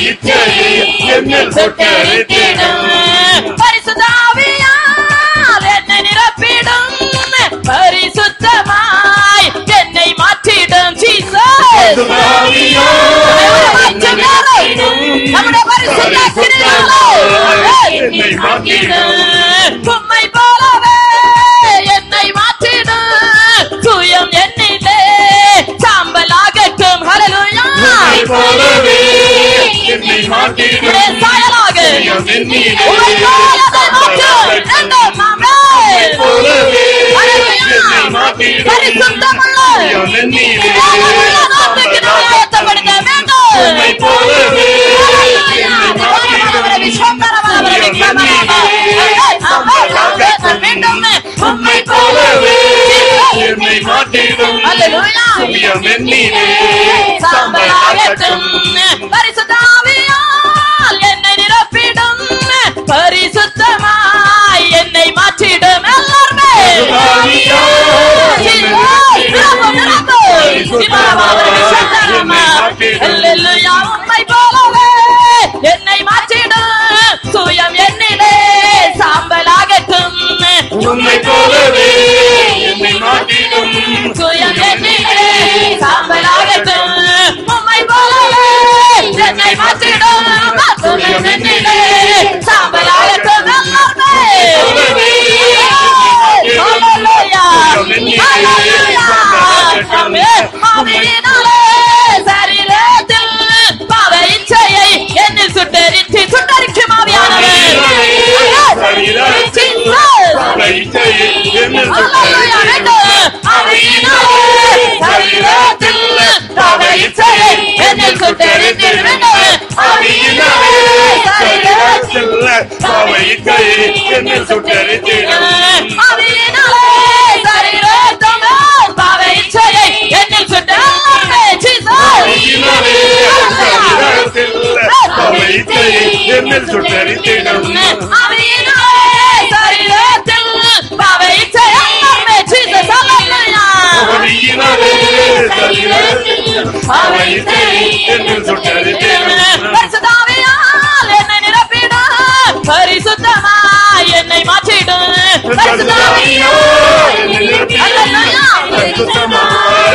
இச்சையை என்னில் சுட்டெரித்திடும். பரிசுத்த ஆவியால் என்னை நிரப்பிடும், பரிசுத்தமாய் என்னை மாற்றிடும். ஜீசஸ் நம்முடைய பரிசுத்த என்னை மாற்றிடும். உம்மை போலவே என்னை மாற்றிடும், சுயம் என்னிலே சாம்பலாகட்டும். ஹல்லேலூயா. உம்மை போலவே என்னை மாற்றிடும், சாயலாக சுயம் என்னிலே உம்மை போலவே மாற்றும். உம்மை போலவே என்னை மாற்றிடும், பரிசுத்தமுள்ள சுயம் என்னிலே நாட்டுக்கு நான் ஏற்றப்படுத்த வேண்டும். உம்மை போலவே என்னை மாற்றிடும், சுயம் என்னிலே சாம்பலாகட்டும். உம்மை போலவே என்னை மாற்றிடும், சுயம் என்னிலே சாம்பலாகட்டும். பரிசுத்த ஆவியால் என்னை நிரப்பிடும், பரிசுத்தமாய் என்னை மாற்றிடும். எல்லாருமே அல்லேலூயா. உம்மை போலவே என்னை மாற்றிடும், சுயம் என்னிலே சாம்பலாகட்டும். உம்மை போலவே என்னை மாற்றிடும், சுயம் என்னிலே சாம்பலாகட்டும். உம்மை போலவே என்னை மாற்றிடும், சுயம் என்னிலே சாம்பலாகட்டும். எல்லாருமே ஹல்லேலூயா. ஹல்லேலூயா. ஆமெனாலே சரீரத்தில் பாவ இச்சையை என்னில் சுட்டெரித்து சுட்டெரிக்கும் ஆவியானவர். என்னில் சுட்டெரித்திடும். பரிசுத்தமாய் என்னை மாற்றிடும்.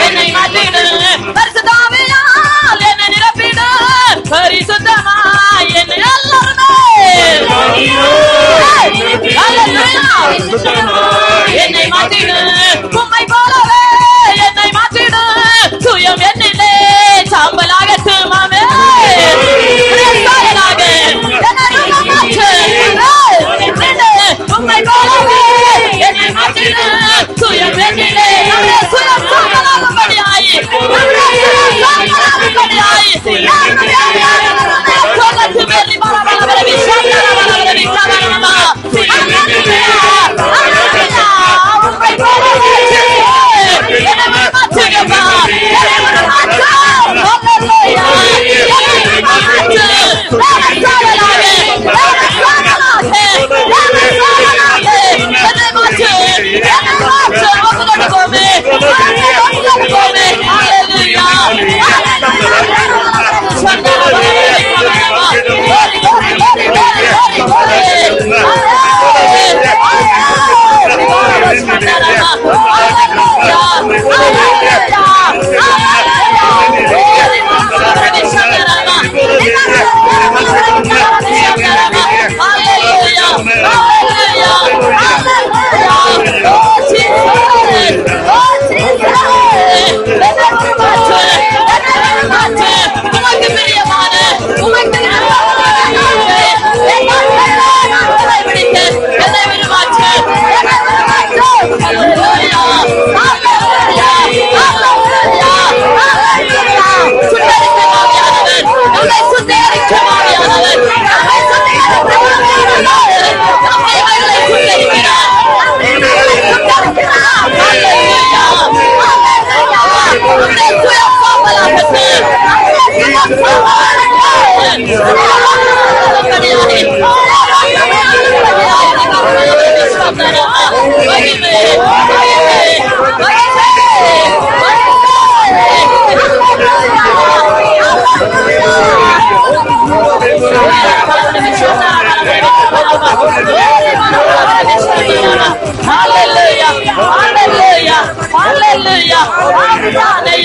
என்னை மாற்றிடும். பரிசுத்தாவியால் என்னை நிரப்பிடும், பரிசுத்தமாய் என்னை எல்லாருமே என்னை மாற்றிடும். உம்மை போலவே என்னை மாற்றிடும், சுயம் என்னிலே சாம்பலாகட்டும். உம்மை போலவே என்னை மாற்றிடும், சுயம் என்னிலே சுயம் சாம்பலாகும்படியாய்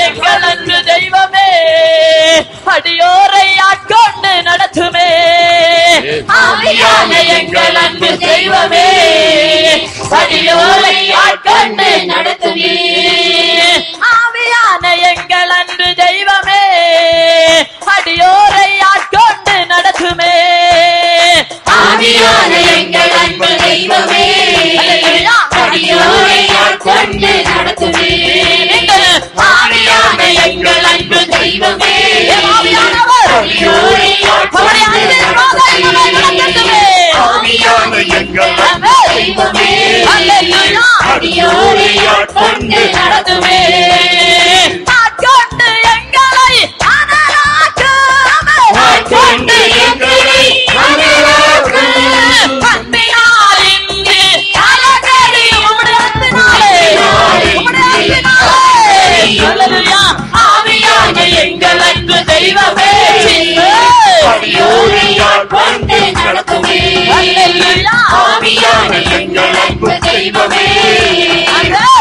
எங்கள் அன்பு தெய்வமே அடியோரை ஆட்கொண்டு நடத்துமே. ஆவியான எங்கள் அன்பு தெய்வமே அடியோரை ஆட்கொண்டு நடத்துமே. ஆவியான எங்கள் அன்பு தெய்வமே அடியோரை ஆட்கொண்டு நடத்துமே. ஆவியான எங்கள் அன்பு தெய்வமே அடியோரை ஆட்கொண்டு நடத்துமே. ஆவியான எங்கள் அன்பு தெய்வமே ஆவியானவர் அடியோரை ஆட்கொண்டு நடத்துமே. ஆவியான எங்கள் அன்பு தெய்வமே அடியோரை ஆட்கொண்டு நடத்துமே. ஆட்கொண்டு எங்களை அனலாக்குமே. ஆட்கொண்டு எங்களை அனலாக்குமே. அன்பினால் இன்று அலங்கரி உம்முடைய அன்பினாலே அல்லேலூயா. ஆவியான எங்கள் அன்பு தெய்வமே அடியோரை ஆட்கொண்டு நடத்துமே. அல்லேலூயா. ஆவியான எங்கள் அன்பு தெய்வமே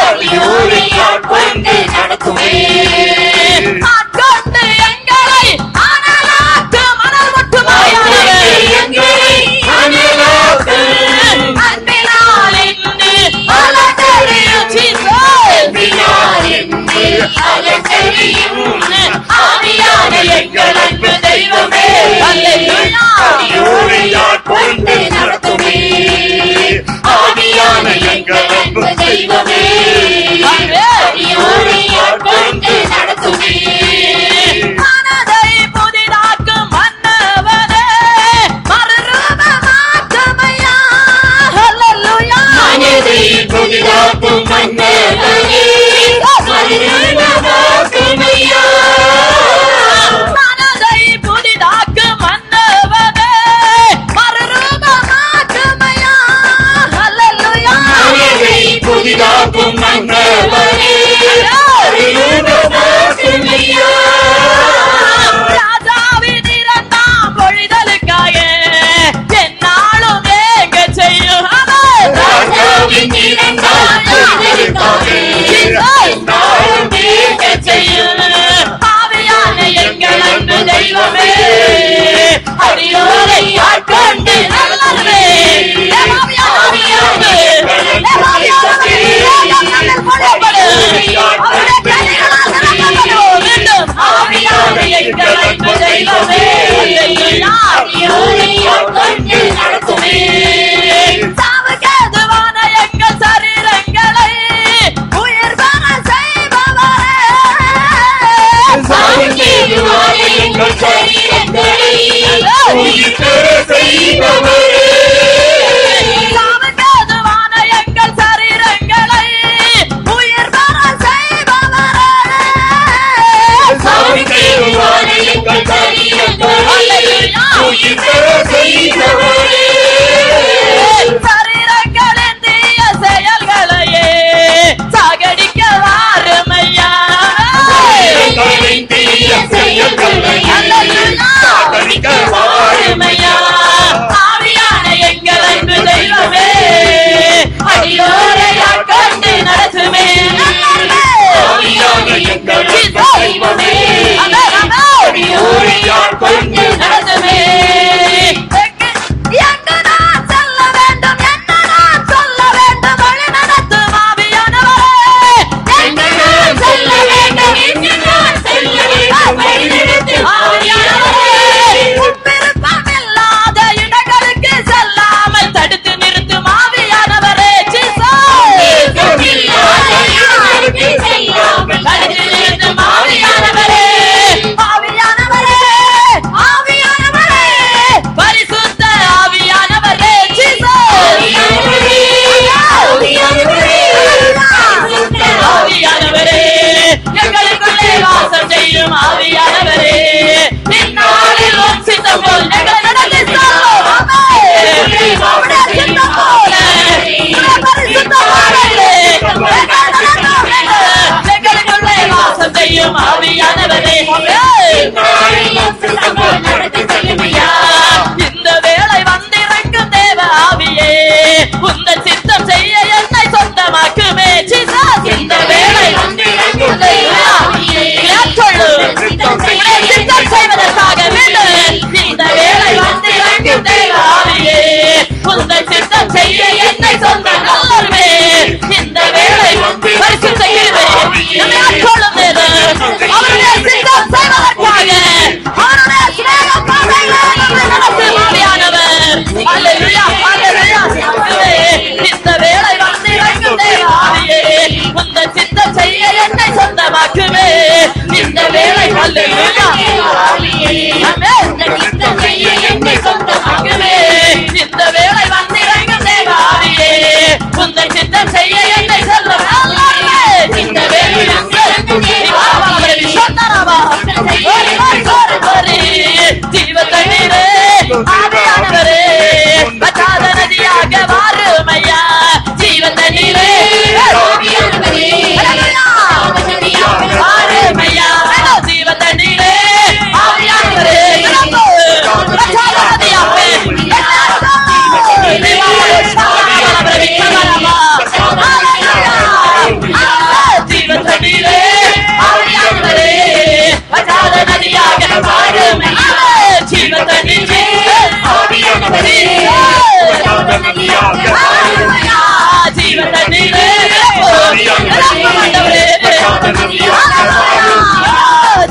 அடியோரை ஆட்கொண்டு நடத்துமே. ஆட்கொண்டு எங்களை அனலாக்கு மணல் மட்டுமாயானவர் எங்களை அனலாக்கு. அன்பினால் இன்று அலங்கரியும் அன்பினால் இன்று அலங்கரியும் ஆவியான எங்கள் அன்பு தெய்வமே அல்லேலூயா. அடியோரை ஆட்கொண்டு நடத்துமே. ஆவியான எங்கள்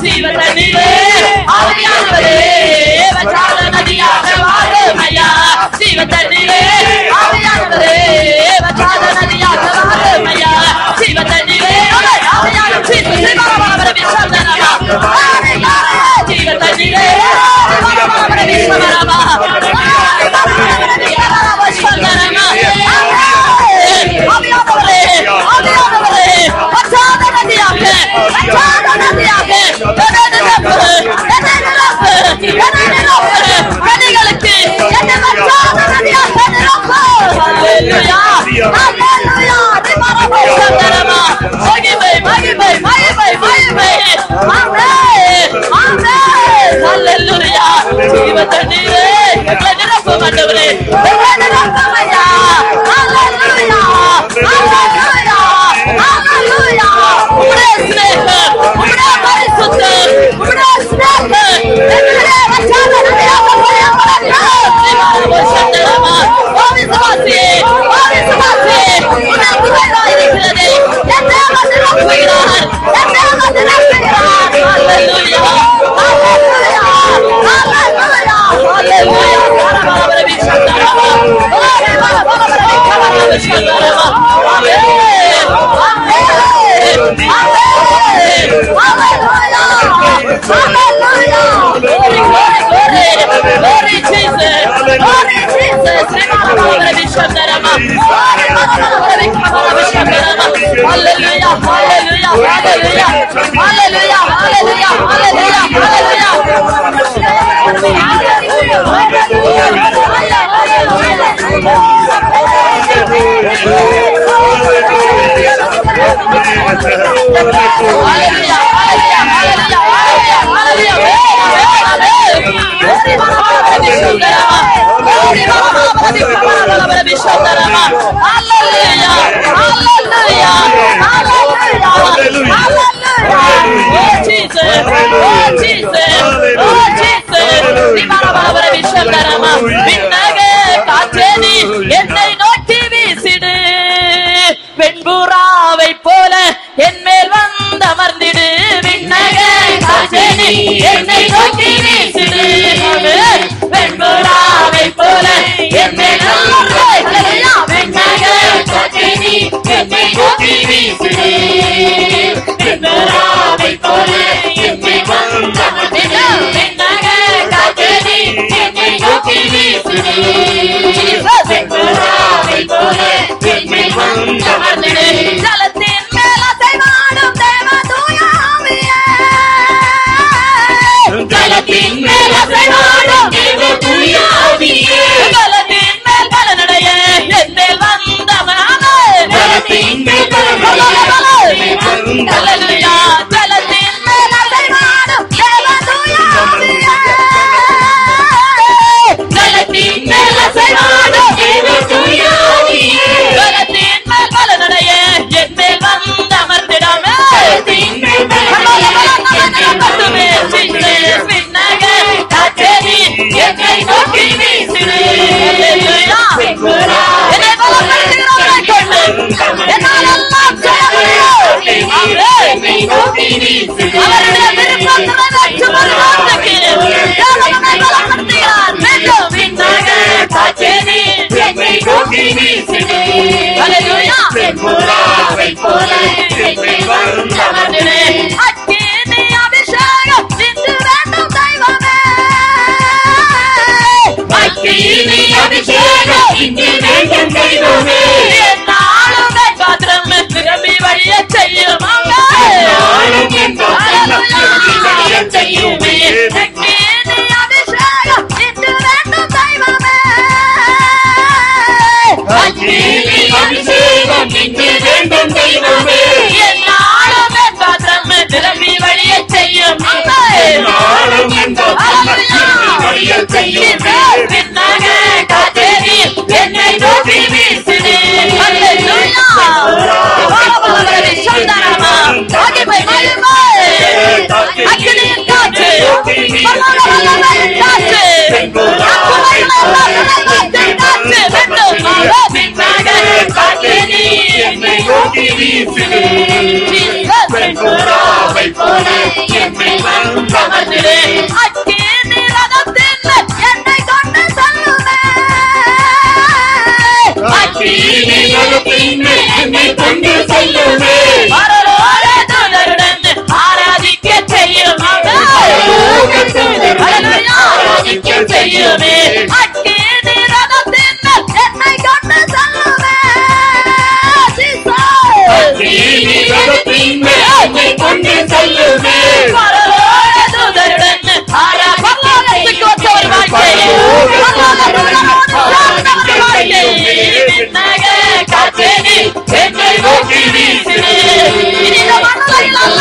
ஜீவ தண்ணீரே ஆவியானவரே வற்றாத நதியாக வாழும் ஐயா. ஜீவ தண்ணீரே ஆவியானவரே வற்றாத நதியாக வாழும் ஐயா. ஜீவ தண்ணீரே ஆவியான ஜீவ சிவபரபர விஸ்வதனமா ஜீவ தண்ணீரே சிவபரபர விஸ்வதனமா விஸ்வதனமா ஆவியானவரே ஆவியானவரே வற்றாத நதியாக கனிகளுக்கு என்னை வற்றாத நதியாக நிரப்பு. ஹல்லேலூயா ஹல்லேலூயா திமரபோசதரமா மகிமை மகிமை மகிமை மகிமை ஆமென் ஆமென் ஹல்லேலூயா. ஜீவ தண்ணீரே எங்களை நிரப்பும் ஆண்டவரே, எங்களை நிரப்பும் ஐயா. ஹல்லேலூயா ஹல்லேலூயா ஹல்லேலூயா. உம்முடைய ஸ்நேகம் உம்முடைய பரிசுத்தம் உம்முடைய ஸ்நேகம் எங்களை வற்றாத நதியாக திமரபோசதரமா விசுவாசியே விசுவாசியே உம்முடைய குறைவாய் இருக்கிறது என்னை நிரப்புகிறார் என்னை நிரப்புகிறார். ஹல்லேலூயா ஹல்லேலூயா ஹல்லேலூயா ஹல்லேலூயா பரபர விஸ்வதரமா பரபர விஸ்வதரமா ஆமென் ஆமென் ஆமென் ஹல்லேலூயா ஹல்லேலூயா. glory glory glory glory Jesus glory Jesus பரபர விஸ்வதரமா பரபர விஸ்வதரமா. ஹல்லேலூயா ஹல்லேலூயா ஹல்லேலூயா ஹல்லேலூயா ஹல்லேலூயா ஹல்லேலூயா என்னை நோக்கி வீசிடு வெண்புறாவை போல என் மேல் வந்தமர்ந்திடு. விண்ணக காற்றேனி என்னை நோக்கி வீசிடு வெண்புறாவை போல என் மேல் விண்ணக காற்றேனி என்னை நோக்கி வீசிடு வெண்புறாவை போல என் மேல் வந்தமர்ந்திடு. விண்ணக காற்றேனி என்னை நோக்கி வீசிடு வெண்புறாவை போல என் மேல் வந்தமர்ந்திடு. ஜலத்தின் மேல் அசைவாடும் தேவ தூய ஆவியே ஜலத்தின் மேல் அசைவாடும் தேவ தூய ஆவியே ஜலத்தின் மேல் பலனடைய என் மேல் வந்தவனாமே ஜலத்தின் மேல் ஹல்லேலூயா ஜலத்தின் மேல் அசைவாடும் தேவ தூய ஆவியே ஜலத்தின் மேல் அசைவாடும் தேவ தூய ஆவியே ஜலத்தின் மேல் பலனடைய என் மேல் வந்தமர்ந்திடாமே ஜலத்தின் மேல் பலனடைய விண்ணக காற்றேனி என்னை நோக்கி வீசிடு. ஹல்லேலூயா என்னை பலப்படுத்துகிறவரை கொண்டு என்னால் எல்லாம் செய்ய முடியும். அவருடைய விருப்பங்களை வெற்றி வருவதற்கு தேவன் நம்மை பலப்படுத்துகிறார். மீண்டும் விண்ணக காற்றேனி என்னை நோக்கி வீசிடு. ஹல்லேலூயா வெண்புறாவை போல என்னை வந்தமர்ந்திடு. அக்கினி அபிஷேகம் இன்று வேண்டும் தெய்வமே அக்கினி அபிஷேகம் இன்று வேண்டும் தெய்வமே. என்னாலும் என் பாத்திரம் நிரம்பி வழிய செய்யும் செய்யுமே. அக்கினி அபிஷேகம் இன்று வேண்டும் தெய்வமே அக்கினி அபிஷேகம் இன்று வேண்டும் தெய்வமே. என்னாலும் என் பாத்திரம் நிரம்பி வழிய செய்யும் விண்ணக காற்றேனி என்னை நோக்கி வீசிடு. ஹல்லேலூயா பரபர விஸ்வதரமா மகிமை மகிமை அக்கினியின் காற்று பரலோகத்தின் காற்று காற்று வேண்டும் விண்ணக காற்றேனி என்னை நோக்கி வீசிடு. போல என்னை வந்தமர்ந்திடு. அக்கினி ரதத்தில் என்னை கொண்டு செல்லுமே. அக்கினி ரதத்தில் என்னை கொண்டு செல்லுமே. பரலோக தூதருடன் ஆராதிக்க செய்யும். ஆராதிக்க செய்யுமே. அக்கினி ரதத்தில் என்னை கொண்டு செல்லுமே. அக்கினி ரதத்தில் என்னை கொண்டு செல்லுமே. பரலோக தூதருடன் ஆராதிக்க ஒரு வாழ்க்கையை என்னை நோக்கி வீசிடு. இந்த மண்ணில் அல்ல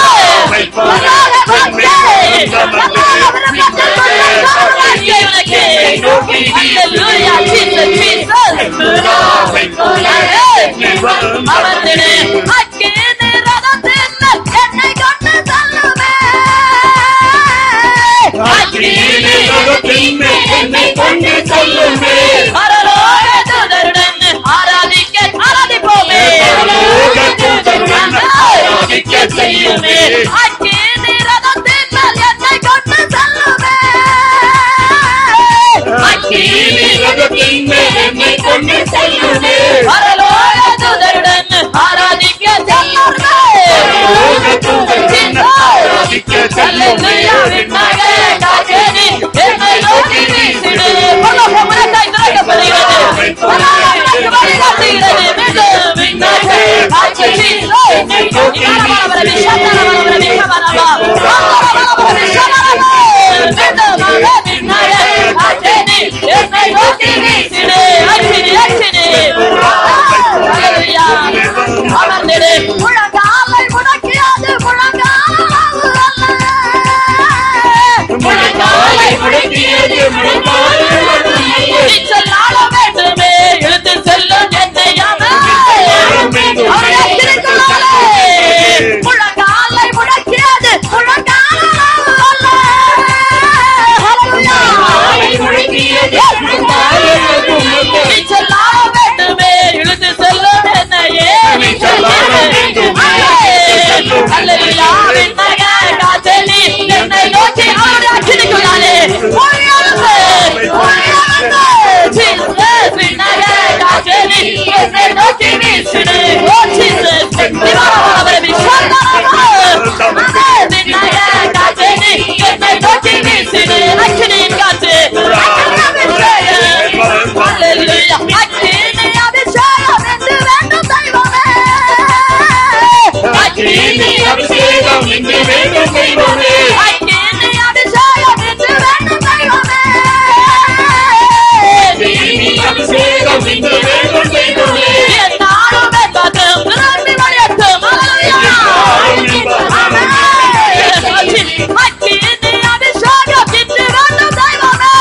அமர்ந்திடு. அக்கினி ரதத்தில் என்னை கொண்டு செல்லுமே. அக்கினி ரதத்தில் என்னை கொண்டு செல்லுமே. பரலோக தூதருடன் ஆராதிப்போமே. ஆராதிக்க செய்யுமே. அக்கினி ரதத்தில் என்னை கொண்டு செல்லுமே. அக்கினி ரதத்தில் என்னை கொண்டு செல்லுமே. பரலோக தூதருடன் ஆராதிக்க செய்யுமே. ஆராதிக்க செல்லுமே. என்னை நோக்கி வீசிடு. பரலோகமுனக்காய் திறக்கப்படுகிறது. பரலோகமுனக்கு வழிகாட்டுகிறது. மீண்டும் விண்ணகை காட்சி என்னை நோக்கி என்னை நோக்கி வீசிடு. அக்கினி அக்கினி அமர்ந்திடு. முழங்காலை முடக்கியது முழங்காலை முடக்கியது நீச்சல் ஆட வேண்டுமே. இழுத்து செல்லும் என்னை முழங்காலை முடக்கியது நீச்சல் ஆட வேண்டுமே. இழுத்து செல்லும் என்னையே என்னை நோக்கி அக்கினிக்குள்ளாலே என்னை நோக்கி வீசிடு. என்னை நோக்கி வீசிடு. அக்கினியின் காற்று அக்கினி அபிஷேகம் என்று வேண்டும் தெய்வமே. அக்கினி அபிஷேகம் என்று வேண்டும் தெய்வமே. அக்கினி அபிஷேகம் என்று வேண்டும் தெய்வமே. அக்கினி அபிஷேகம் என்று வேண்டும் தெய்வமே. என் நாடும் என்பதும் நிரம்பி வழியட்டும். அக்கினி அபிஷேகம் என்று வேண்டும் தெய்வமே.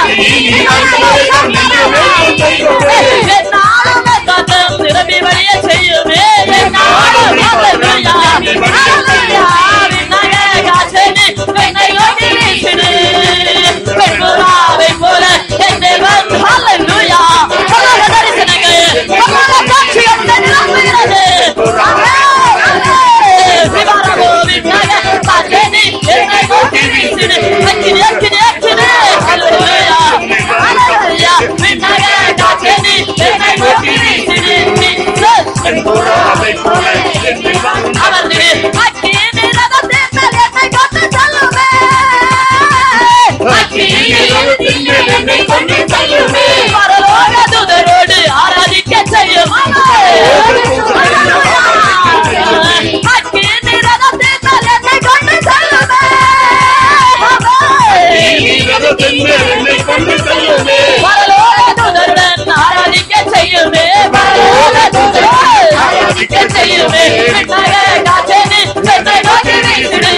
அக்கினி அபிஷேகம் என்று வேண்டும் தெய்வமே. என் நாடும் என்பதும் நிரம்பி வழிய செய்யுமே. என் நாடும் என்னை நோக்கி வீசிடு. பெண்புறாவை போல என்னை வந்து ஹல்லேலூயா. பரலோக தரிசனங்கள் பரலோக காட்சிகள் நிரம்புகிறது. என்னை நோக்கி வீசிடு. அக்கினி அக்கினி அக்கினி ஹல்லேலூயா. ஹல்லேலூயா. என்னை நோக்கி வீசிடு. அமர்ந்திடு. அக்கினி ரதத்தில் என்னை கொண்டு செல்லுமே. அக்கினி ரதத்தில் என்னை கொண்டு செல்லுமே. பரலோக தூதரோடு ஆராதிக்க செய்யும். அக்கினி ரதத்தில் என்னை கொண்டு செல்லுமே. அக்கினி ரதத்தில் என்னை கொண்டு செல்லுமே. பரலோக தூதருடன் ஆராதிக்க செய்யுமே. பரலோக தூதரோடு ஆராதிக்க செய்யுமே. என்னை நோக்கி வீசிடு.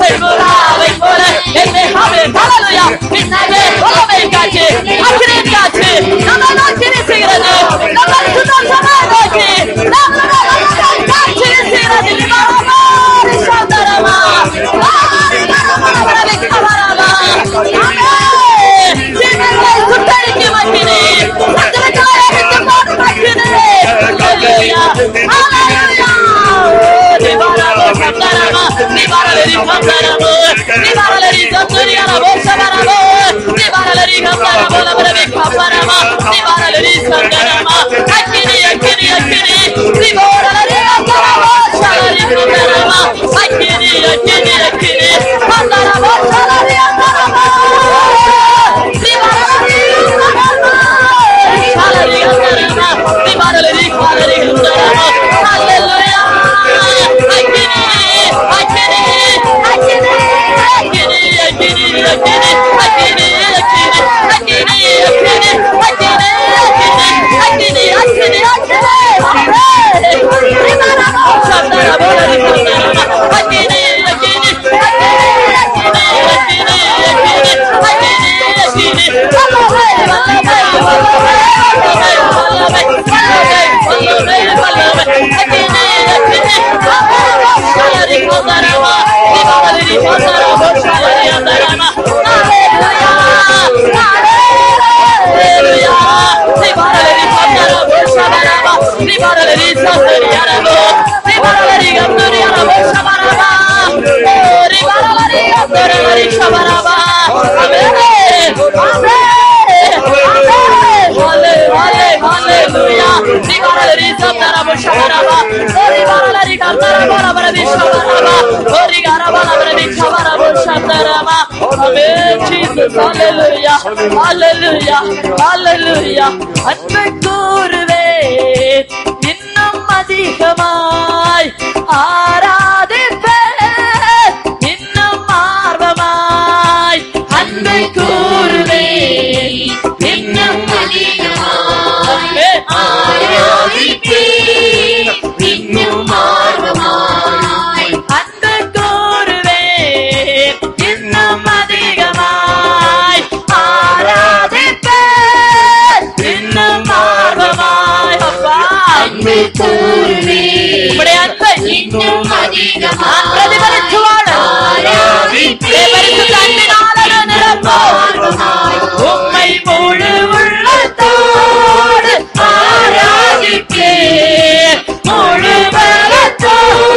பெண்புறாவை போல என்னை ஹல்லேலூயா. பின்னகை உலகை காட்சி அக்கினியின் காற்று நம்மை நோக்கி வீசுகிறது. நம்ம சுத்தமாக நோக்கி காட்சி வீசுகிறது. சந்தரமா சுட்டடிக்கும் அக்கினி அக்கினி அன்பை கூறுவே இன்னும் அதிகமாய் ஆராதிப்பே இன்னும் ஆர்வமாய் அன்பை கூறுவே இன்னும் அதிகமாய் ஆராதிப்பே இன்னும் ஆர்வமாய் அன்பை கூறுவே இன்னும் அதிகமாய் ஆராதிப்பே இன்னும் ஆர்வமாய் அப்பா அன்பை கூறுவே உம்முடைய அன்பை இன்னும் அதிகமாய் பிரதிபலித்து வாழ ஆராதிப்பே பரிசுத்த அன்பினாலே நிரப்போம் உம்மை முழு உள்ளத்தோடு ஆராதிப்பே முழு பலத்தோடு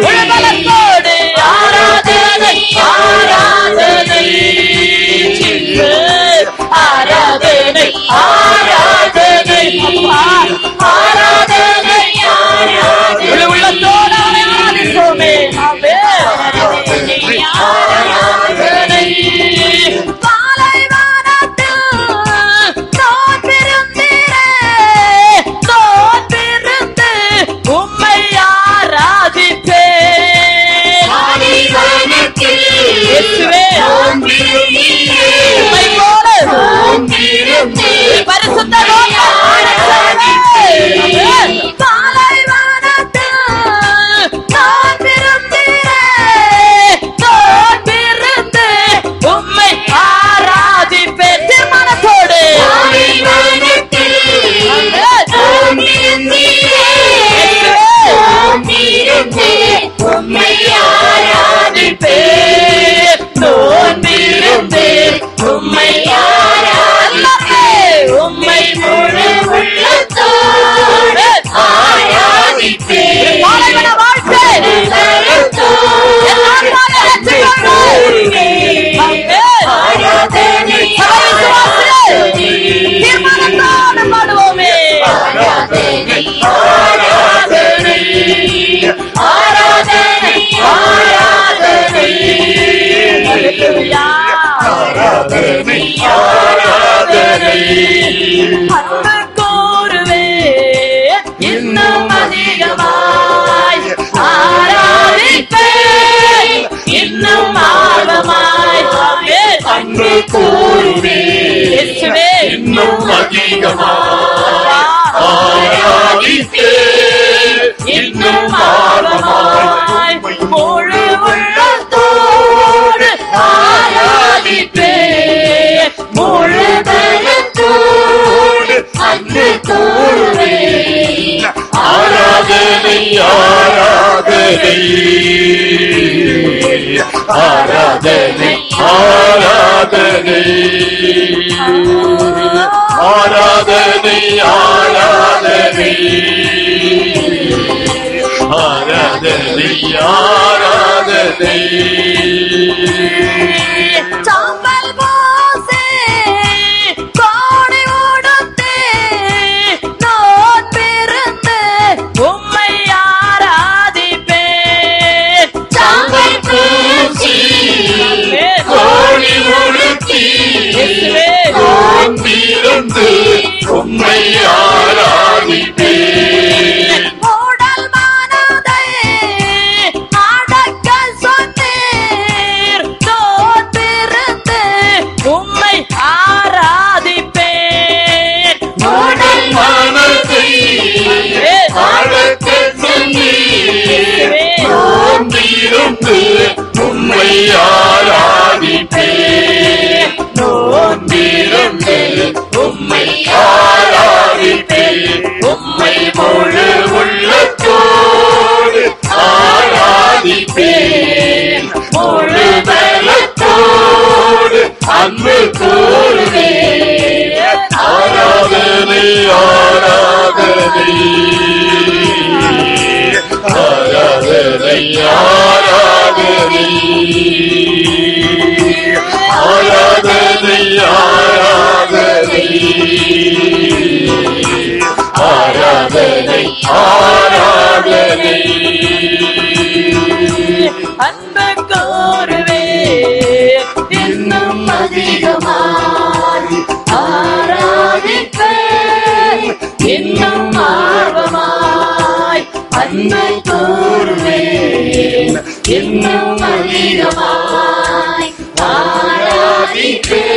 முழு பலத்தோடு ஆராதனை ஆராதனை ஆராதனை ஆராதனை ஆராதனை ஆராதனை உள்ளத்தோடு ஆராதிப்போமே ஆராதனை இன்னும் அதிகமாய் ஆராதிப்பே இன்னும் ஆர்வமாய் அன்பு கூறுவே இன்னும் அதிகமாய் ஆராதிப்பே இன்னும் ஆர்வமாய் முழு உள்ளத்தோடு ஆராதிப்பே முழு பலத்தோடு அன்பு கூறுவே ஆராதனை ஆராதனை ஆராதனை ஆராதனை ஆராதனை ஆராதனை ஆராதனை நோன்பிருந்து உம்மை ஆராதிப்பேன். மூடல் மனதை அடக்க சொன்னீர், நோன்பிருந்து உம்மை ஆராதிப்பேன். மூடல் மனதை அடக்க சொன்னீர், நோன்பிருந்து உம்மை ஆராதிப்பேன். நோன்பிருந்து உம்மை ஆராதிப்பேன். உம்மை முழு உள்ளத்தோடு ஆராதிப்பேன். முழு பலத்தோடு அன்பு கூறுவேன். ஆராதனை ஆராதனை ஆராதனை ஆராதனை ஆராதனை ஆராதனை ஆராதனை ஆராதனை. அன்பு கூறுவே இன்னும் அதிகமாய் ஆராதிப்பேன், இன்னும் ஆர்வமாய் அன்பு கூறுவேன், இன்னும் அதிகமாய் ஆராதிப்பேன்,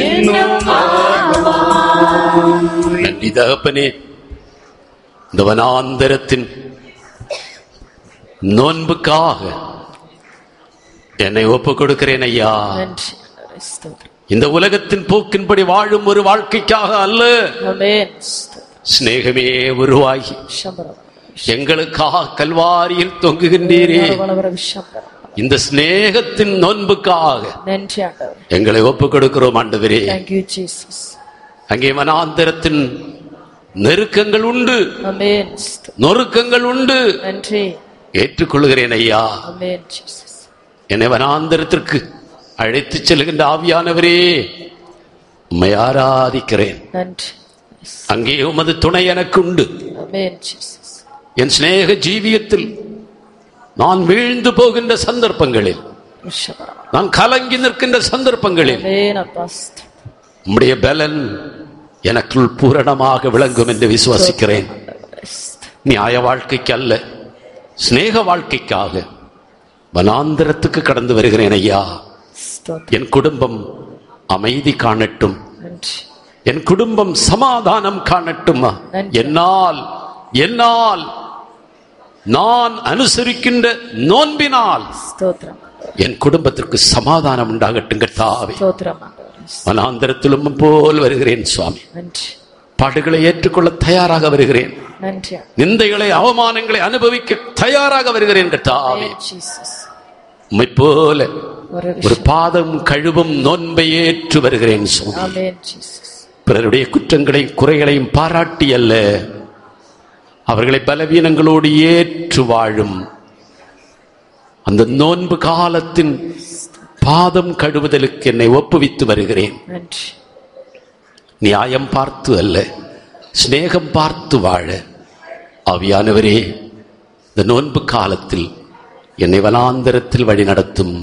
இன்னும் ஆர்வமாய். நன்றி தகப்பனே, இந்த வனாந்தரத்தின் நோன்புக்காக என்னை ஒப்புக் கொடுக்கிறேன் ஐயா. நன்றி, ஸ்தோத்திரம். இந்த உலகத்தின் போக்கின்படி வாழும் ஒரு வாழ்க்கைக்காக அல்ல, ஆமென். ஸ்தோத்திரம். சிநேகமே உருவாகி சம்பரம். எங்களுக்காக கல்வாரியில் தொங்குகின்றீரே, சம்பரம். இந்த சிநேகத்தின் நோன்புக்காக நன்றி ஆண்டவரே. எங்களை ஒப்புக் கொடுக்கிறோம் ஆண்டவரே. Thank you Jesus. அங்கே வனாந்தரத்தின் நெருக்கங்கள் உண்டு, ஆமென். நொறுக்கங்கள் உண்டு, நன்றி. ஏற்றுக்கொள்கிறேன் ஐயா. ஆமென் ஜீசஸ். என்னை வனாந்தரத்திற்கு அழைத்து செல்கின்ற ஆவியானவரே, உம்மை ஆராதிக்கிறேன். நன்றி. அங்கே உமது துணை எனக்கு உண்டு. ஆமென் ஜீசஸ். என் சிநேக ஜீவியத்தில் நான் வீழ்ந்து போகின்ற சந்தர்ப்பங்களில், சம்பரம். நான் கலங்கி நிற்கின்ற சந்தர்ப்பங்களில் ஆமென் அப்பா. உம்முடைய பலன் எனக்குள் பூரணமாக விளங்கும் என்று விசுவாசிக்கிறேன். நியாய வாழ்க்கைக்கு அல்ல, சிநேக வாழ்க்கைக்காக வனாந்தரத்துக்கு கடந்து வருகிறேன் ஐயா. என் குடும்பம் அமைதி காணட்டும், நன்றி. என் குடும்பம் சமாதானம் காணட்டும். என்னால் என்னால் நான் அனுசரிக்கின்ற நோன்பினால் ஸ்தோத்திரம். என் குடும்பத்திற்கு சமாதானம் உண்டாகட்டும் கர்த்தாவே. ஸ்தோத்திரம் ஆண்டவரே. வனாந்தரத்திலும் போல் வருகிறேன் சுவாமி. நன்றி. பாடுகளை ஏற்றுக்கொள்ள தயாராக வருகிறேன். நன்றி. நிந்தைகளை அவமானங்களை அனுபவிக்க தயாராக வருகிறேன் கர்த்தாவே. ஜீசஸ். உம்மை போல ஒரு பாதம் கழுவும் நோன்பை ஏற்று வருகிறேன் சுவாமி. ஆமென் ஜீசஸ். பிறருடைய குற்றங்களையும் குறைகளையும் பாராட்டி அல்ல, அவர்களை பலவீனங்களோடு ஏற்று வாழும் அந்த நோன்பு காலத்தின் பாதம் கழுவுதலுக்கு என்னை ஒப்புவித்து வருகிறேன். நன்றி. நியாயம் பார்த்து அல்ல, சிநேகம் பார்த்து வாழ ஆவியானவரே, இந்த நோன்பு காலத்தில் என்னை வனாந்தரத்தில் வழி நடத்தும்.